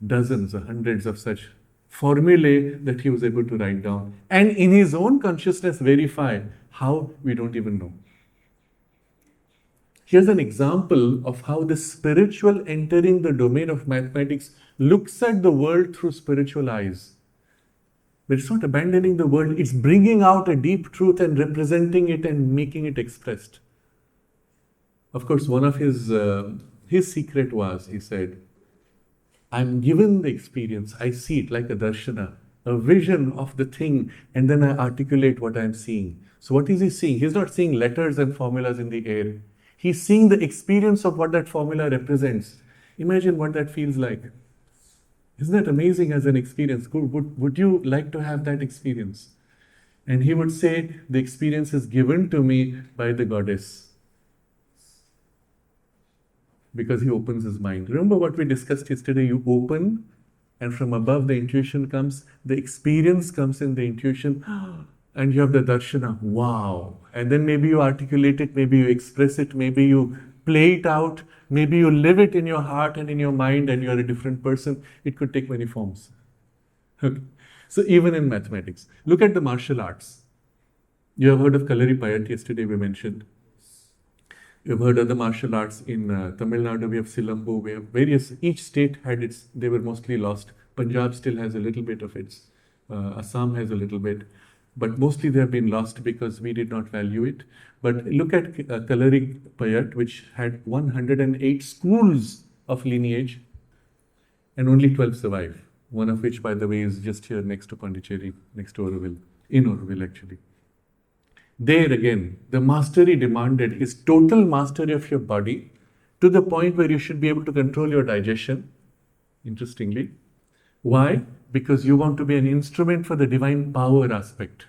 dozens or hundreds of such formulae that he was able to write down. And in his own consciousness verify how, we don't even know. Here's an example of how the spiritual entering the domain of mathematics looks at the world through spiritual eyes. But it's not abandoning the world, it's bringing out a deep truth and representing it and making it expressed. Of course, one of his secret was, he said, I'm given the experience, I see it like a darshana, a vision of the thing, and then I articulate what I'm seeing. So what is he seeing? He's not seeing letters and formulas in the air. He's seeing the experience of what that formula represents. Imagine what that feels like. Isn't that amazing as an experience? Would you like to have that experience? And he would say, the experience is given to me by the goddess. Because he opens his mind. Remember what we discussed yesterday? You open, and from above the intuition comes, the experience comes in the intuition, and you have the darshana. Wow! And then maybe you articulate it, maybe you express it, maybe you play it out, maybe you live it in your heart and in your mind, and you're a different person. It could take many forms. Okay. So even in mathematics, look at the martial arts. You have heard of Kalari Payat, yesterday we mentioned. You've heard of the martial arts in Tamil Nadu, we have Silambu, we have various, each state had its, they were mostly lost. Punjab still has a little bit of its, Assam has a little bit, but mostly they have been lost because we did not value it. But look at Kalari Payat, which had 108 schools of lineage, and only 12 survive. One of which, by the way, is just here next to Pondicherry, next to Auroville, in Auroville actually. There again, the mastery demanded is total mastery of your body to the point where you should be able to control your digestion, interestingly. Why? Because you want to be an instrument for the divine power aspect.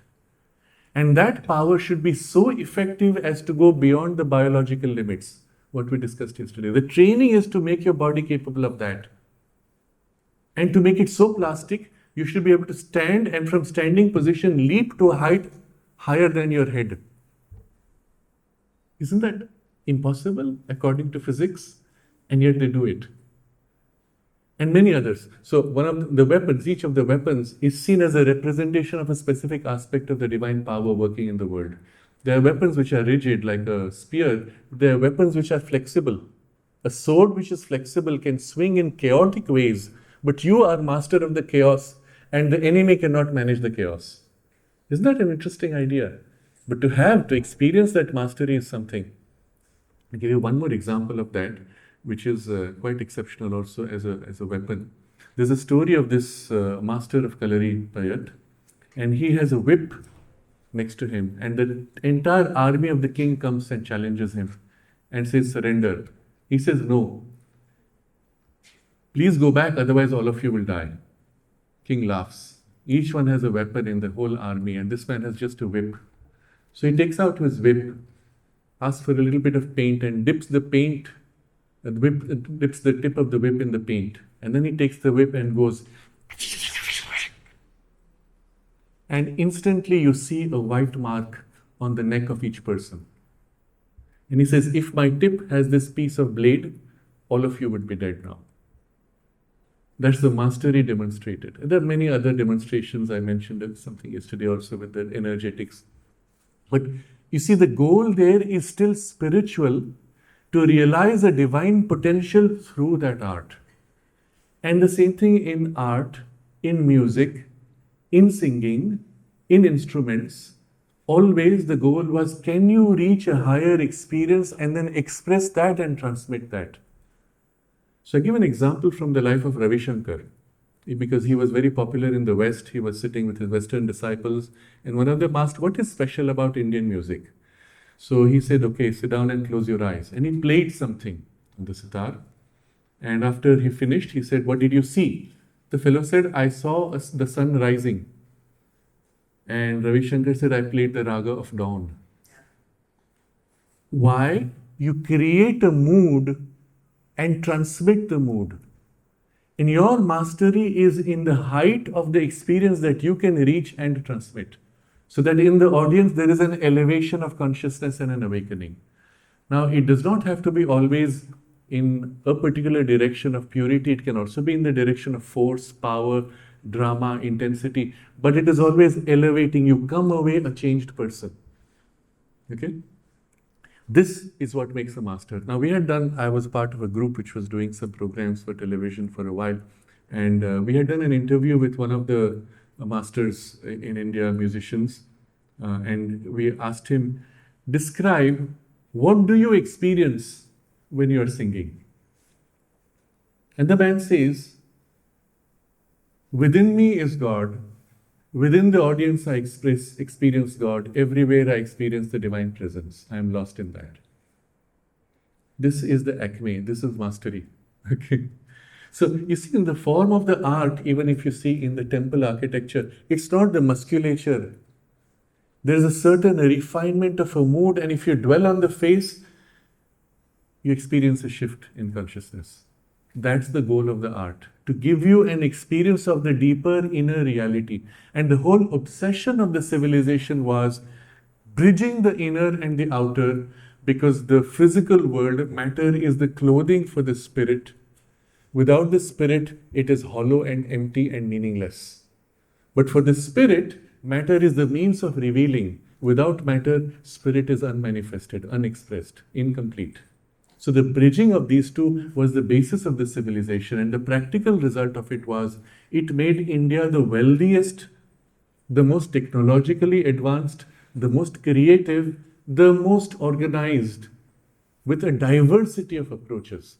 And that power should be so effective as to go beyond the biological limits, what we discussed yesterday. The training is to make your body capable of that. And to make it so plastic, you should be able to stand and from standing position leap to a height higher than your head. Isn't that impossible according to physics? And yet they do it. And many others. So one of the weapons, each of the weapons is seen as a representation of a specific aspect of the divine power working in the world. There are weapons which are rigid like a spear. There are weapons which are flexible. A sword which is flexible can swing in chaotic ways, but you are master of the chaos and the enemy cannot manage the chaos. Isn't that an interesting idea? But to experience that mastery is something. I'll give you one more example of that, which is quite exceptional also as a weapon. There's a story of this master of Kalari Payat, and he has a whip next to him, and the entire army of the king comes and challenges him and says, surrender. He says, no. Please go back, otherwise all of you will die. King laughs. Each one has a weapon in the whole army, and this man has just a whip. So he takes out his whip, asks for a little bit of paint, and dips the tip of the whip in the paint. And then he takes the whip and goes, and instantly you see a white mark on the neck of each person. And he says, if my tip has this piece of blade, all of you would be dead now. That's the mastery demonstrated. And there are many other demonstrations. I mentioned something yesterday also with the energetics. But you see, the goal there is still spiritual, to realize a divine potential through that art. And the same thing in art, in music, in singing, in instruments. Always the goal was, can you reach a higher experience and then express that and transmit that? So I give an example from the life of Ravi Shankar. Because he was very popular in the West, he was sitting with his Western disciples, and one of them asked, what is special about Indian music? So he said, okay, sit down and close your eyes. And he played something on the sitar. And after he finished, he said, "What did you see?" The fellow said, "I saw the sun rising." And Ravi Shankar said, "I played the raga of dawn." Why? You create a mood and transmit the mood. And your mastery is in the height of the experience that you can reach and transmit. So that in the audience there is an elevation of consciousness and an awakening. Now, it does not have to be always in a particular direction of purity. It can also be in the direction of force, power, drama, intensity. But it is always elevating. You come away a changed person. Okay? This is what makes a master. Now, I was part of a group which was doing some programs for television for a while. And we had done an interview with one of the masters in India, musicians. And we asked him, describe what do you experience when you are singing? And the man says, within me is God. Within the audience, I experience God. Everywhere, I experience the divine presence. I am lost in that. This is the acme. This is mastery. Okay. So you see, in the form of the art, even if you see in the temple architecture, it's not the musculature. There is a certain refinement of a mood, and if you dwell on the face, you experience a shift in consciousness. That's the goal of the art, to give you an experience of the deeper inner reality. And the whole obsession of the civilization was bridging the inner and the outer, because the physical world, matter, is the clothing for the spirit. Without the spirit, it is hollow and empty and meaningless. But for the spirit, matter is the means of revealing. Without matter, spirit is unmanifested, unexpressed, incomplete. So the bridging of these two was the basis of the civilization, and the practical result of it was it made India the wealthiest, the most technologically advanced, the most creative, the most organized, with a diversity of approaches.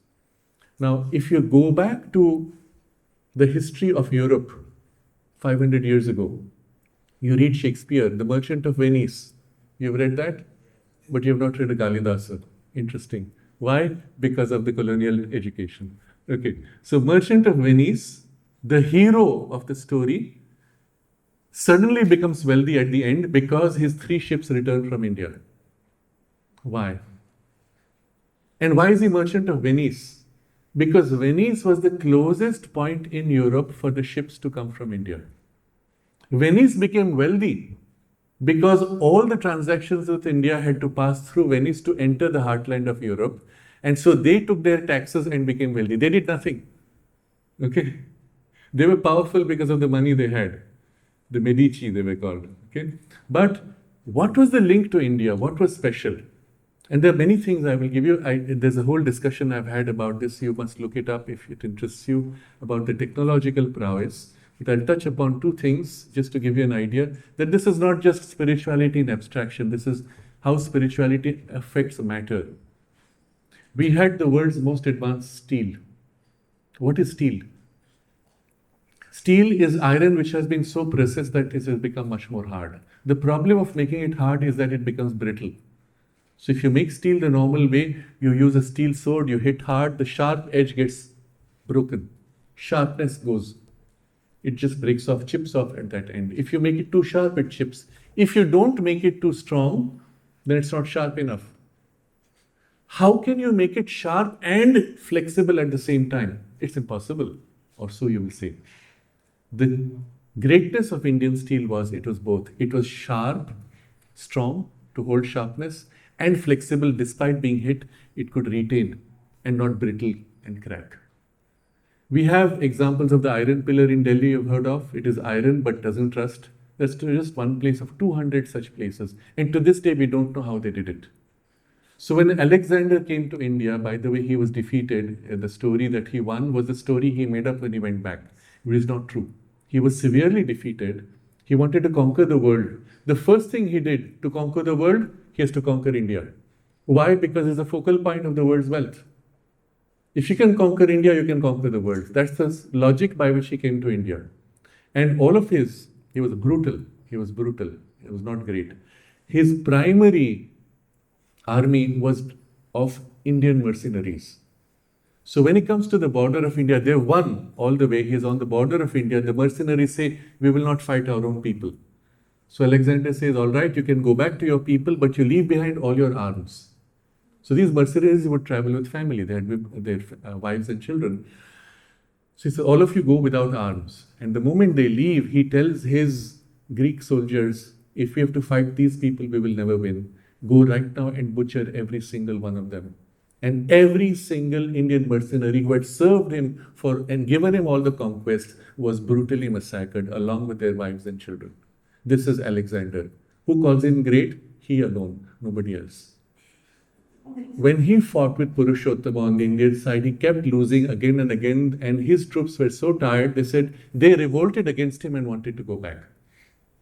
Now, if you go back to the history of Europe 500 years ago, you read Shakespeare, The Merchant of Venice. You've read that, but you have not read a Kalidasa. Interesting. Why? Because of the colonial education. Okay, so Merchant of Venice, the hero of the story, suddenly becomes wealthy at the end because his 3 ships return from India. Why? And why is he Merchant of Venice? Because Venice was the closest point in Europe for the ships to come from India. Venice became wealthy because all the transactions with India had to pass through Venice to enter the heartland of Europe. And so they took their taxes and became wealthy. They did nothing. Okay? They were powerful because of the money they had. The Medici, they were called. Okay? But what was the link to India? What was special? And there are many things I will give you. There's a whole discussion I've had about this. You must look it up if it interests you, about the technological prowess. But I'll touch upon 2 things just to give you an idea that this is not just spirituality in abstraction. This is how spirituality affects matter. We had the world's most advanced steel. What is steel? Steel is iron which has been so processed that it has become much more hard. The problem of making it hard is that it becomes brittle. So if you make steel the normal way, you use a steel sword, you hit hard, the sharp edge gets broken. Sharpness goes. It just breaks off, chips off at that end. If you make it too sharp, it chips. If you don't make it too strong, then it's not sharp enough. How can you make it sharp and flexible at the same time? It's impossible, or so you will say. The greatness of Indian steel was it was both. It was sharp, strong to hold sharpness, and flexible. Despite being hit, it could retain and not brittle and crack. We have examples of the iron pillar in Delhi you've heard of. It is iron but doesn't rust. There's just one place of 200 such places. And to this day, we don't know how they did it. So when Alexander came to India, by the way, he was defeated. The story that he won was the story he made up when he went back. It is not true. He was severely defeated. He wanted to conquer the world. The first thing he did to conquer the world, he has to conquer India. Why? Because it's the focal point of the world's wealth. If you can conquer India, you can conquer the world. That's the logic by which he came to India. And all of he was brutal. He was brutal. It was not great. His primary army was of Indian mercenaries. So when it comes to the border of India, they've won all the way. He's on the border of India. The mercenaries say, we will not fight our own people. So Alexander says, all right, you can go back to your people, but you leave behind all your arms. So these mercenaries would travel with family. They had their wives and children. So he said, all of you go without arms. And the moment they leave, he tells his Greek soldiers, if we have to fight these people, we will never win. Go right now and butcher every single one of them. And every single Indian mercenary who had served him for and given him all the conquests was brutally massacred along with their wives and children. This is Alexander. Who calls him great? He alone, nobody else. When he fought with Purushottama on the Indian side, he kept losing again and again, and his troops were so tired, they said they revolted against him and wanted to go back.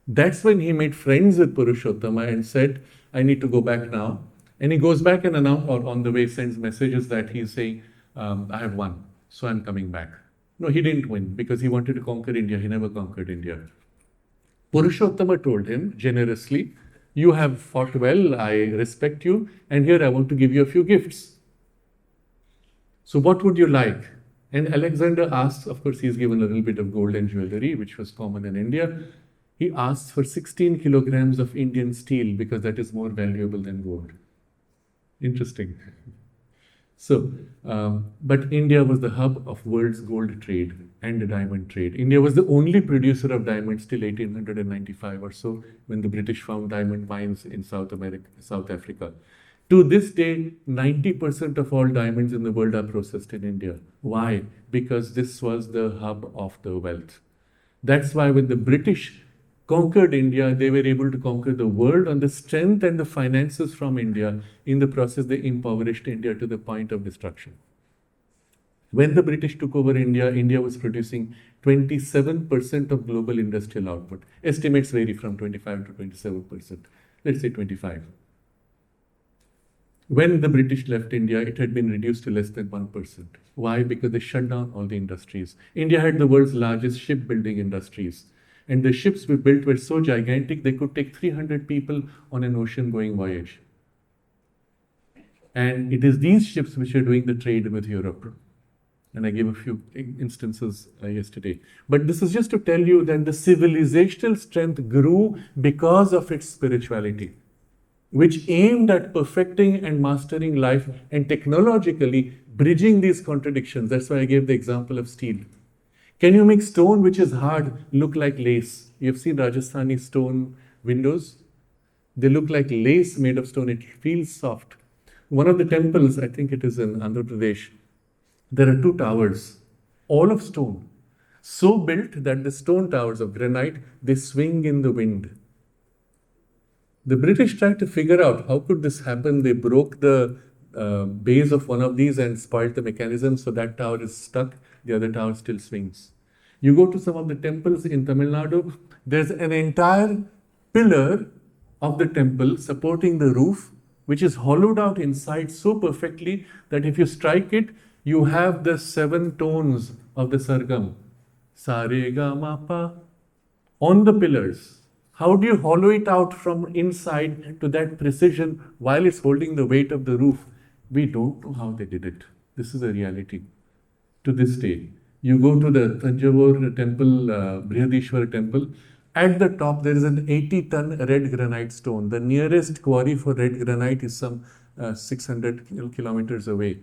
That's when he made friends with Purushottama and said, I need to go back now. And he goes back and or on the way sends messages that he's saying, I have won, so I'm coming back. No, he didn't win because he wanted to conquer India. He never conquered India. Purushottama told him generously, you have fought well, I respect you, and here I want to give you a few gifts. So what would you like? And Alexander asks, of course, he's given a little bit of gold and jewelry, which was common in India. He asks for 16 kilograms of Indian steel because that is more valuable than gold. Interesting. So, but India was the hub of world's gold trade and the diamond trade. India was the only producer of diamonds till 1895 or so, when the British found diamond mines in South Africa. To this day, 90% of all diamonds in the world are processed in India. Why? Because this was the hub of the wealth. That's why when the British conquered India, they were able to conquer the world on the strength and the finances from India. In the process, they impoverished India to the point of destruction. When the British took over India, India was producing 27% of global industrial output. Estimates vary from 25 to 27%. Let's say 25. When the British left India, it had been reduced to less than 1%. Why? Because they shut down all the industries. India had the world's largest shipbuilding industries. And the ships we built were so gigantic, they could take 300 people on an ocean-going voyage. And it is these ships which are doing the trade with Europe. And I gave a few instances yesterday. But this is just to tell you that the civilizational strength grew because of its spirituality, which aimed at perfecting and mastering life and technologically bridging these contradictions. That's why I gave the example of steel. Can you make stone which is hard look like lace? You've seen Rajasthani stone windows? They look like lace made of stone. It feels soft. One of the temples, I think it is in Andhra Pradesh, there are 2 towers, all of stone, so built that the stone towers of granite, they swing in the wind. The British tried to figure out how could this happen. They broke the base of one of these and spoiled the mechanism, so that tower is stuck, the other tower still swings. You go to some of the temples in Tamil Nadu, there's an entire pillar of the temple supporting the roof, which is hollowed out inside so perfectly that if you strike it, you have the 7 tones of the sargam, sa re ga ma pa, on the pillars. How do you hollow it out from inside to that precision while it's holding the weight of the roof? We don't know how they did it. This is a reality to this day. You go to the Thanjavur temple, Brihadishwara temple. At the top, there is an 80-ton red granite stone. The nearest quarry for red granite is some 600 kilometers away.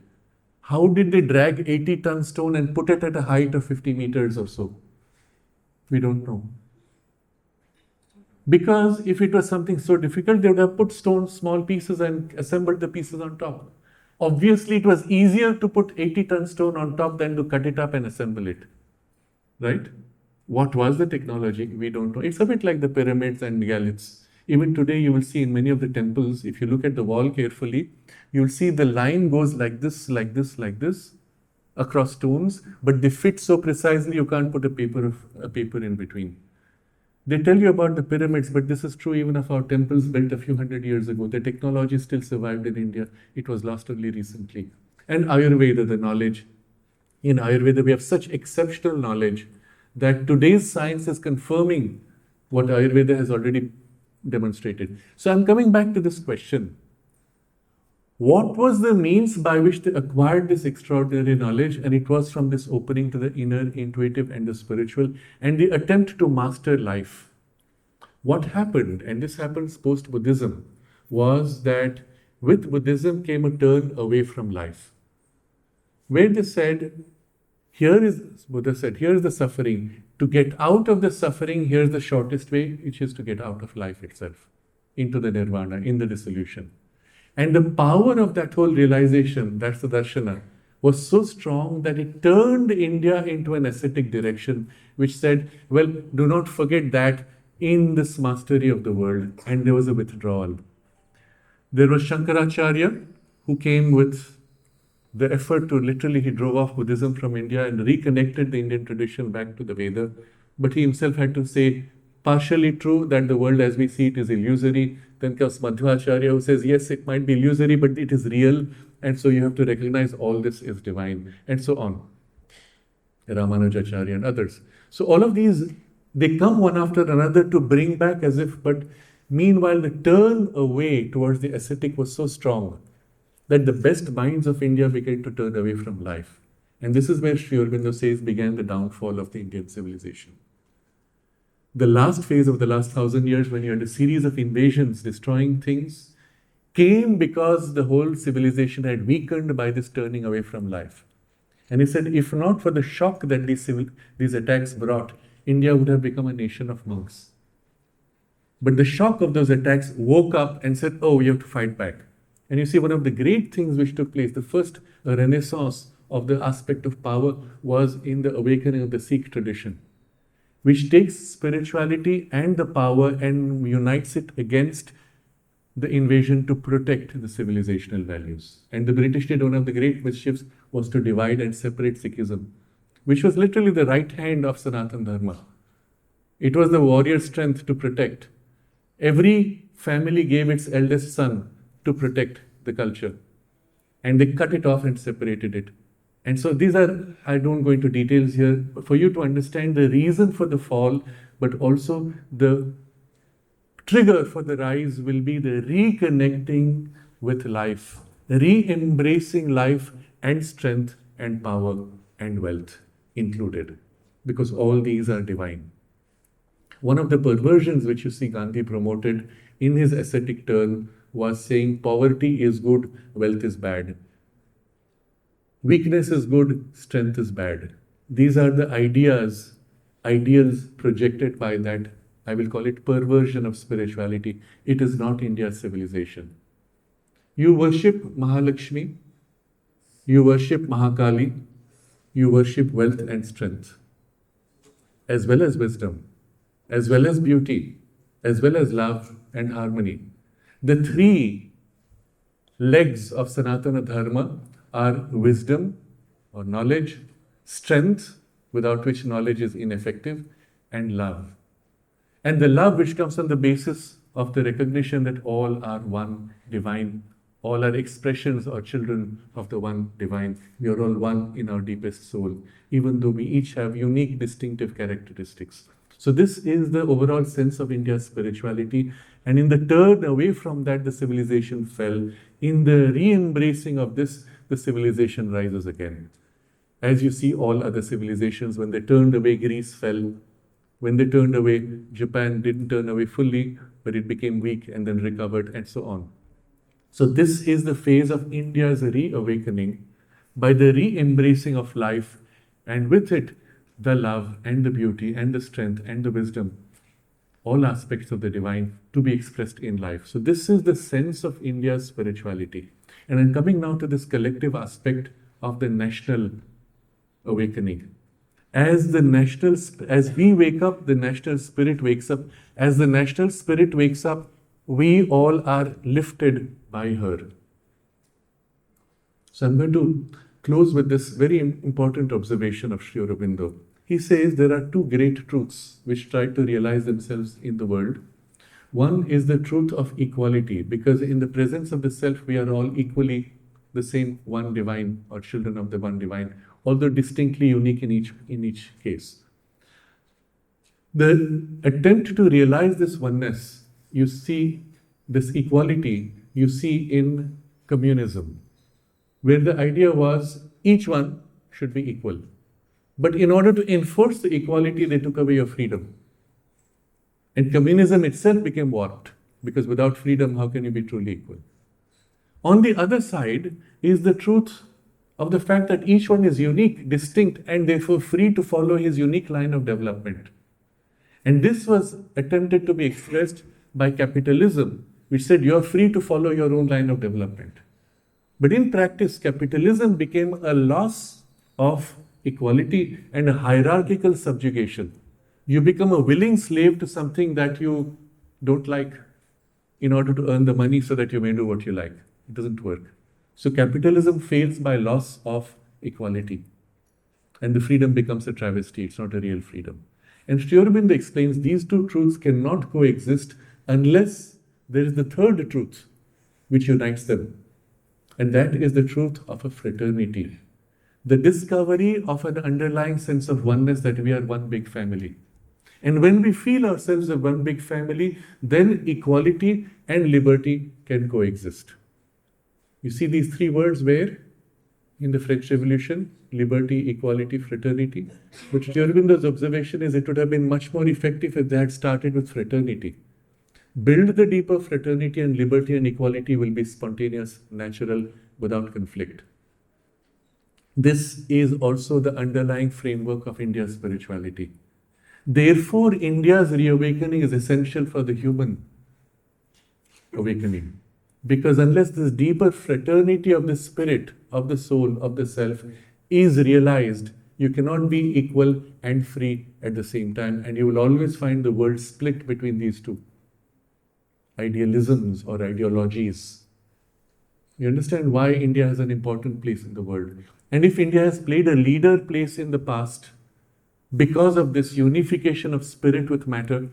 How did they drag 80-ton stone and put it at a height of 50 meters or so? We don't know. Because if it was something so difficult, they would have put stone, small pieces, and assembled the pieces on top. Obviously, it was easier to put 80-ton stone on top than to cut it up and assemble it. Right? What was the technology? We don't know. It's a bit like the pyramids and megaliths. Even today, you will see in many of the temples, if you look at the wall carefully, you'll see the line goes like this, like this, like this, across stones, but they fit so precisely you can't put a paper in between. They tell you about the pyramids, but this is true even of our temples built a few hundred years ago. The technology still survived in India. It was lost only recently. And Ayurveda, the knowledge. In Ayurveda, we have such exceptional knowledge that today's science is confirming what Ayurveda has already demonstrated. So I'm coming back to this question. What was the means by which they acquired this extraordinary knowledge? And it was from this opening to the inner, intuitive, and the spiritual, and the attempt to master life. What happened, and this happens post-Buddhism, was that with Buddhism came a turn away from life, where they said, Buddha said, here is the suffering. To get out of the suffering, here's the shortest way, which is to get out of life itself, into the nirvana, in the dissolution. And the power of that whole realization, that's the darshana, was so strong that it turned India into an ascetic direction, which said, well, do not forget that in this mastery of the world. And there was a withdrawal. There was Shankaracharya, who came with the effort to literally, he drove off Buddhism from India and reconnected the Indian tradition back to the Veda. But he himself had to say, partially true, that the world as we see it is illusory. Then comes Madhvacharya, who says, yes, it might be illusory, but it is real. And so you have to recognize all this is divine, and so on. Ramanujacharya and others. So all of these, they come one after another to bring back as if, but meanwhile, the turn away towards the ascetic was so strong that the best minds of India began to turn away from life. And this is where Sri Aurobindo says began the downfall of the Indian civilization. The last phase of the last 1,000 years, when you had a series of invasions destroying things, came because the whole civilization had weakened by this turning away from life. And he said, if not for the shock that these attacks brought, India would have become a nation of monks. But the shock of those attacks woke up and said, oh, we have to fight back. And you see, one of the great things which took place, the first renaissance of the aspect of power, was in the awakening of the Sikh tradition, which takes spirituality and the power and unites it against the invasion to protect the civilizational values. And the British did one of the great mischiefs was to divide and separate Sikhism, which was literally the right hand of Sanatana Dharma. It was the warrior strength to protect. Every family gave its eldest son to protect the culture, and they cut it off and separated it. And so these are, I don't go into details here, for you to understand the reason for the fall, but also the trigger for the rise will be the reconnecting with life, re-embracing life and strength and power and wealth included, because all these are divine. One of the perversions which you see Gandhi promoted in his ascetic turn was saying poverty is good, wealth is bad. Weakness is good, strength is bad. These are the ideals projected by that, I will call it perversion of spirituality. It is not India's civilization. You worship Mahalakshmi, you worship Mahakali, you worship wealth and strength, as well as wisdom, as well as beauty, as well as love and harmony. The three legs of Sanatana Dharma are wisdom or knowledge, strength, without which knowledge is ineffective, and love. And the love which comes on the basis of the recognition that all are one divine, all are expressions or children of the one divine. We are all one in our deepest soul, even though we each have unique, distinctive characteristics. So this is the overall sense of India's spirituality. And in the turn away from that, the civilization fell. In the re-embracing of this, the civilization rises again. As you see all other civilizations, when they turned away, Greece fell. When they turned away, Japan didn't turn away fully, but it became weak and then recovered, and so on. So this is the phase of India's reawakening by the re-embracing of life, and with it, the love and the beauty and the strength and the wisdom, all aspects of the divine to be expressed in life. So this is the sense of India's spirituality. And I'm coming now to this collective aspect of the national awakening. As we wake up, the national spirit wakes up. As the national spirit wakes up, we all are lifted by her. So I'm going to close with this very important observation of Sri Aurobindo. He says there are two great truths which try to realize themselves in the world. One is the truth of equality, because in the presence of the self, we are all equally the same one divine or children of the one divine, although distinctly unique in each case. The attempt to realize this oneness, you see this equality, you see in communism, where the idea was each one should be equal. But in order to enforce the equality, they took away your freedom. And communism itself became warped, because without freedom, how can you be truly equal? On the other side is the truth of the fact that each one is unique, distinct, and therefore free to follow his unique line of development. And this was attempted to be expressed by capitalism, which said you're free to follow your own line of development. But in practice, capitalism became a loss of equality and a hierarchical subjugation. You become a willing slave to something that you don't like in order to earn the money so that you may do what you like. It doesn't work. So capitalism fails by loss of equality. And the freedom becomes a travesty. It's not a real freedom. And Sri Aurobindo explains these two truths cannot coexist unless there is the third truth which unites them. And that is the truth of a fraternity. The discovery of an underlying sense of oneness, that we are one big family. And when we feel ourselves a one big family, then equality and liberty can coexist. You see these three words where? In the French Revolution, liberty, equality, fraternity. But Sri Aurobindo's observation is it would have been much more effective if they had started with fraternity. Build the deeper fraternity, and liberty and equality will be spontaneous, natural, without conflict. This is also the underlying framework of India's spirituality. Therefore, India's reawakening is essential for the human awakening. Because unless this deeper fraternity of the spirit, of the soul, of the self is realized, you cannot be equal and free at the same time. And you will always find the world split between these two idealisms or ideologies. You understand why India has an important place in the world. And if India has played a leader place in the past, because of this unification of spirit with matter,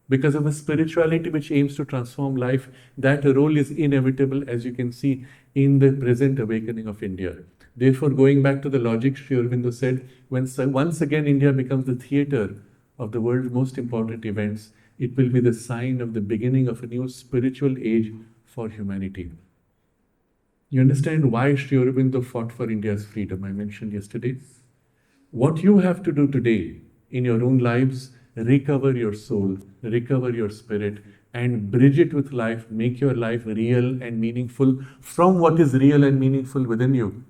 because of a spirituality which aims to transform life, that role is inevitable, as you can see in the present awakening of India. Therefore, going back to the logic Sri Aurobindo said, when once again India becomes the theatre of the world's most important events, it will be the sign of the beginning of a new spiritual age for humanity. You understand why Sri Aurobindo fought for India's freedom, I mentioned yesterday? What you have to do today in your own lives, recover your soul, recover your spirit, and bridge it with life, make your life real and meaningful from what is real and meaningful within you.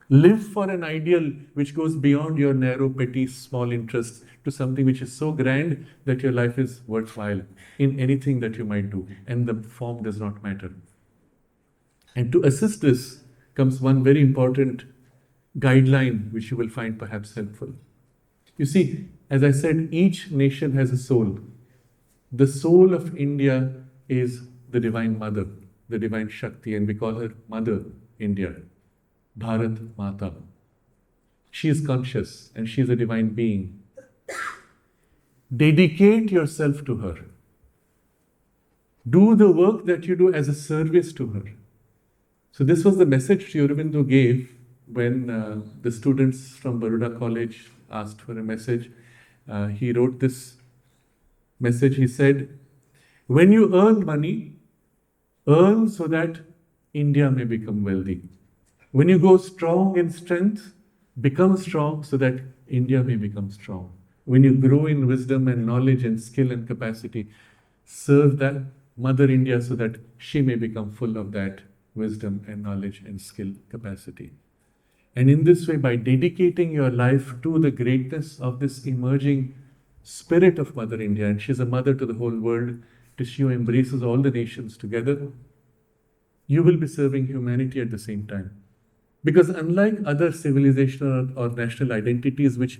Live for an ideal which goes beyond your narrow, petty, small interests to something which is so grand that your life is worthwhile in anything that you might do, and the form does not matter. And to assist this comes one very important guideline which you will find perhaps helpful. You see, as I said, each nation has a soul. The soul of India is the Divine Mother, the Divine Shakti, and we call her Mother India, Bharat Mata. She is conscious and she is a divine being. Dedicate yourself to her. Do the work that you do as a service to her. So this was the message Sri Aurobindo gave when the students from Baroda College asked for a message. He wrote this message. He said, when you earn money, earn so that India may become wealthy. When you go strong in strength, become strong so that India may become strong. When you grow in wisdom and knowledge and skill and capacity, serve that Mother India so that she may become full of that wisdom and knowledge and skill capacity. And in this way, by dedicating your life to the greatness of this emerging spirit of Mother India, and she's a mother to the whole world, she embraces all the nations together, you will be serving humanity at the same time. Because unlike other civilizational or national identities which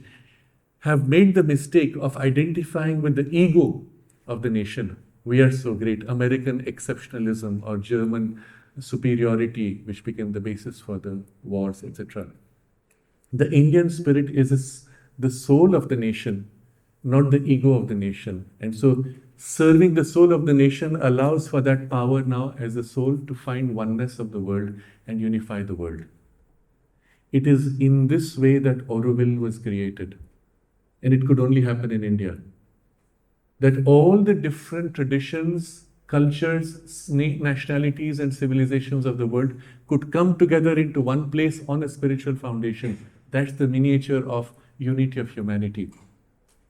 have made the mistake of identifying with the ego of the nation, we are so great, American exceptionalism or German superiority, which became the basis for the wars, etc. The Indian spirit is the soul of the nation, not the ego of the nation. And so serving the soul of the nation allows for that power now as a soul to find oneness of the world and unify the world. It is in this way that Auroville was created. And it could only happen in India. That all the different traditions cultures, nationalities, and civilizations of the world could come together into one place on a spiritual foundation. That's the miniature of unity of humanity.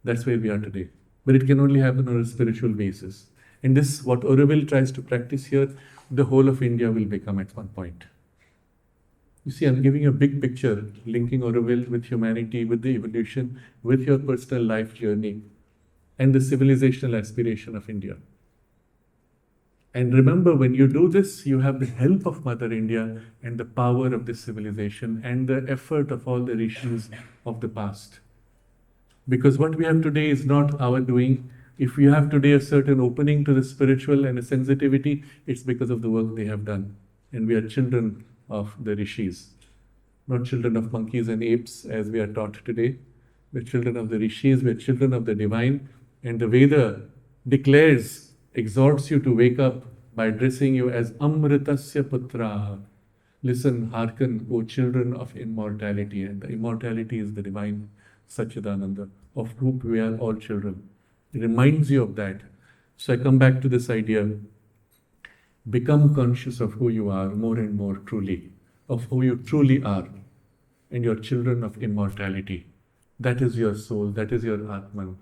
That's where we are today. But it can only happen on a spiritual basis. And this, what Auroville tries to practice here, the whole of India will become at one point. You see, I'm giving you a big picture, linking Auroville with humanity, with the evolution, with your personal life journey, and the civilizational aspiration of India. And remember, when you do this, you have the help of Mother India and the power of this civilization and the effort of all the rishis of the past. Because what we have today is not our doing. If we have today a certain opening to the spiritual and a sensitivity, it's because of the work they have done. And we are children of the rishis, not children of monkeys and apes as we are taught today. We're children of the rishis, we're children of the divine. And the Veda declares, exhorts you to wake up by addressing you as Amritasya Putraha. Listen, hearken, O children of immortality. And the immortality is the divine Satchidananda, of whom we are all children. It reminds you of that. So I come back to this idea. Become conscious of who you are more and more truly, of who you truly are. And you're children of immortality. That is your soul, that is your Atman.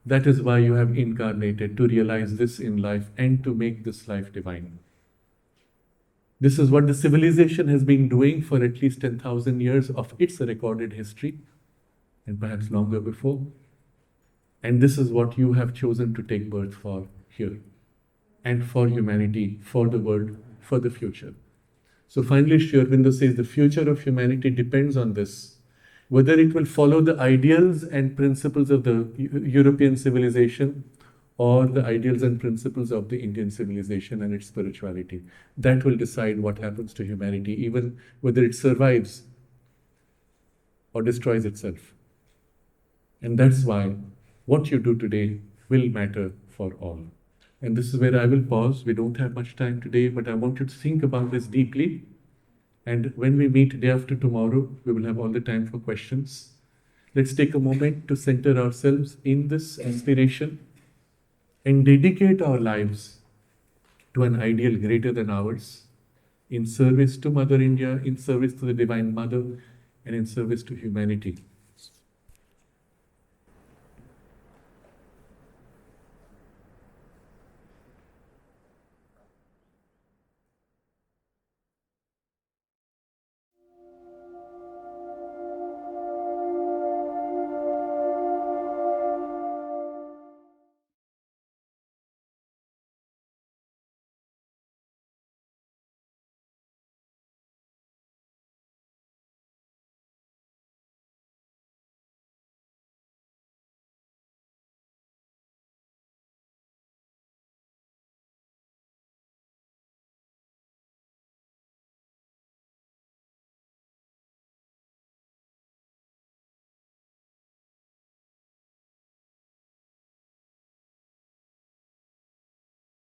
That is why you have incarnated, to realize this in life and to make this life divine. This is what the civilization has been doing for at least 10,000 years of its recorded history, and perhaps longer before. And this is what you have chosen to take birth for here, and for humanity, for the world, for the future. So finally, Sri Aurobindo says the future of humanity depends on this. Whether it will follow the ideals and principles of the European civilization or the ideals and principles of the Indian civilization and its spirituality. That will decide what happens to humanity, even whether it survives or destroys itself. And that's why what you do today will matter for all. And this is where I will pause. We don't have much time today, but I want you to think about this deeply. And when we meet day after tomorrow, we will have all the time for questions. Let's take a moment to center ourselves in this aspiration and dedicate our lives to an ideal greater than ours, in service to Mother India, in service to the Divine Mother, and in service to humanity.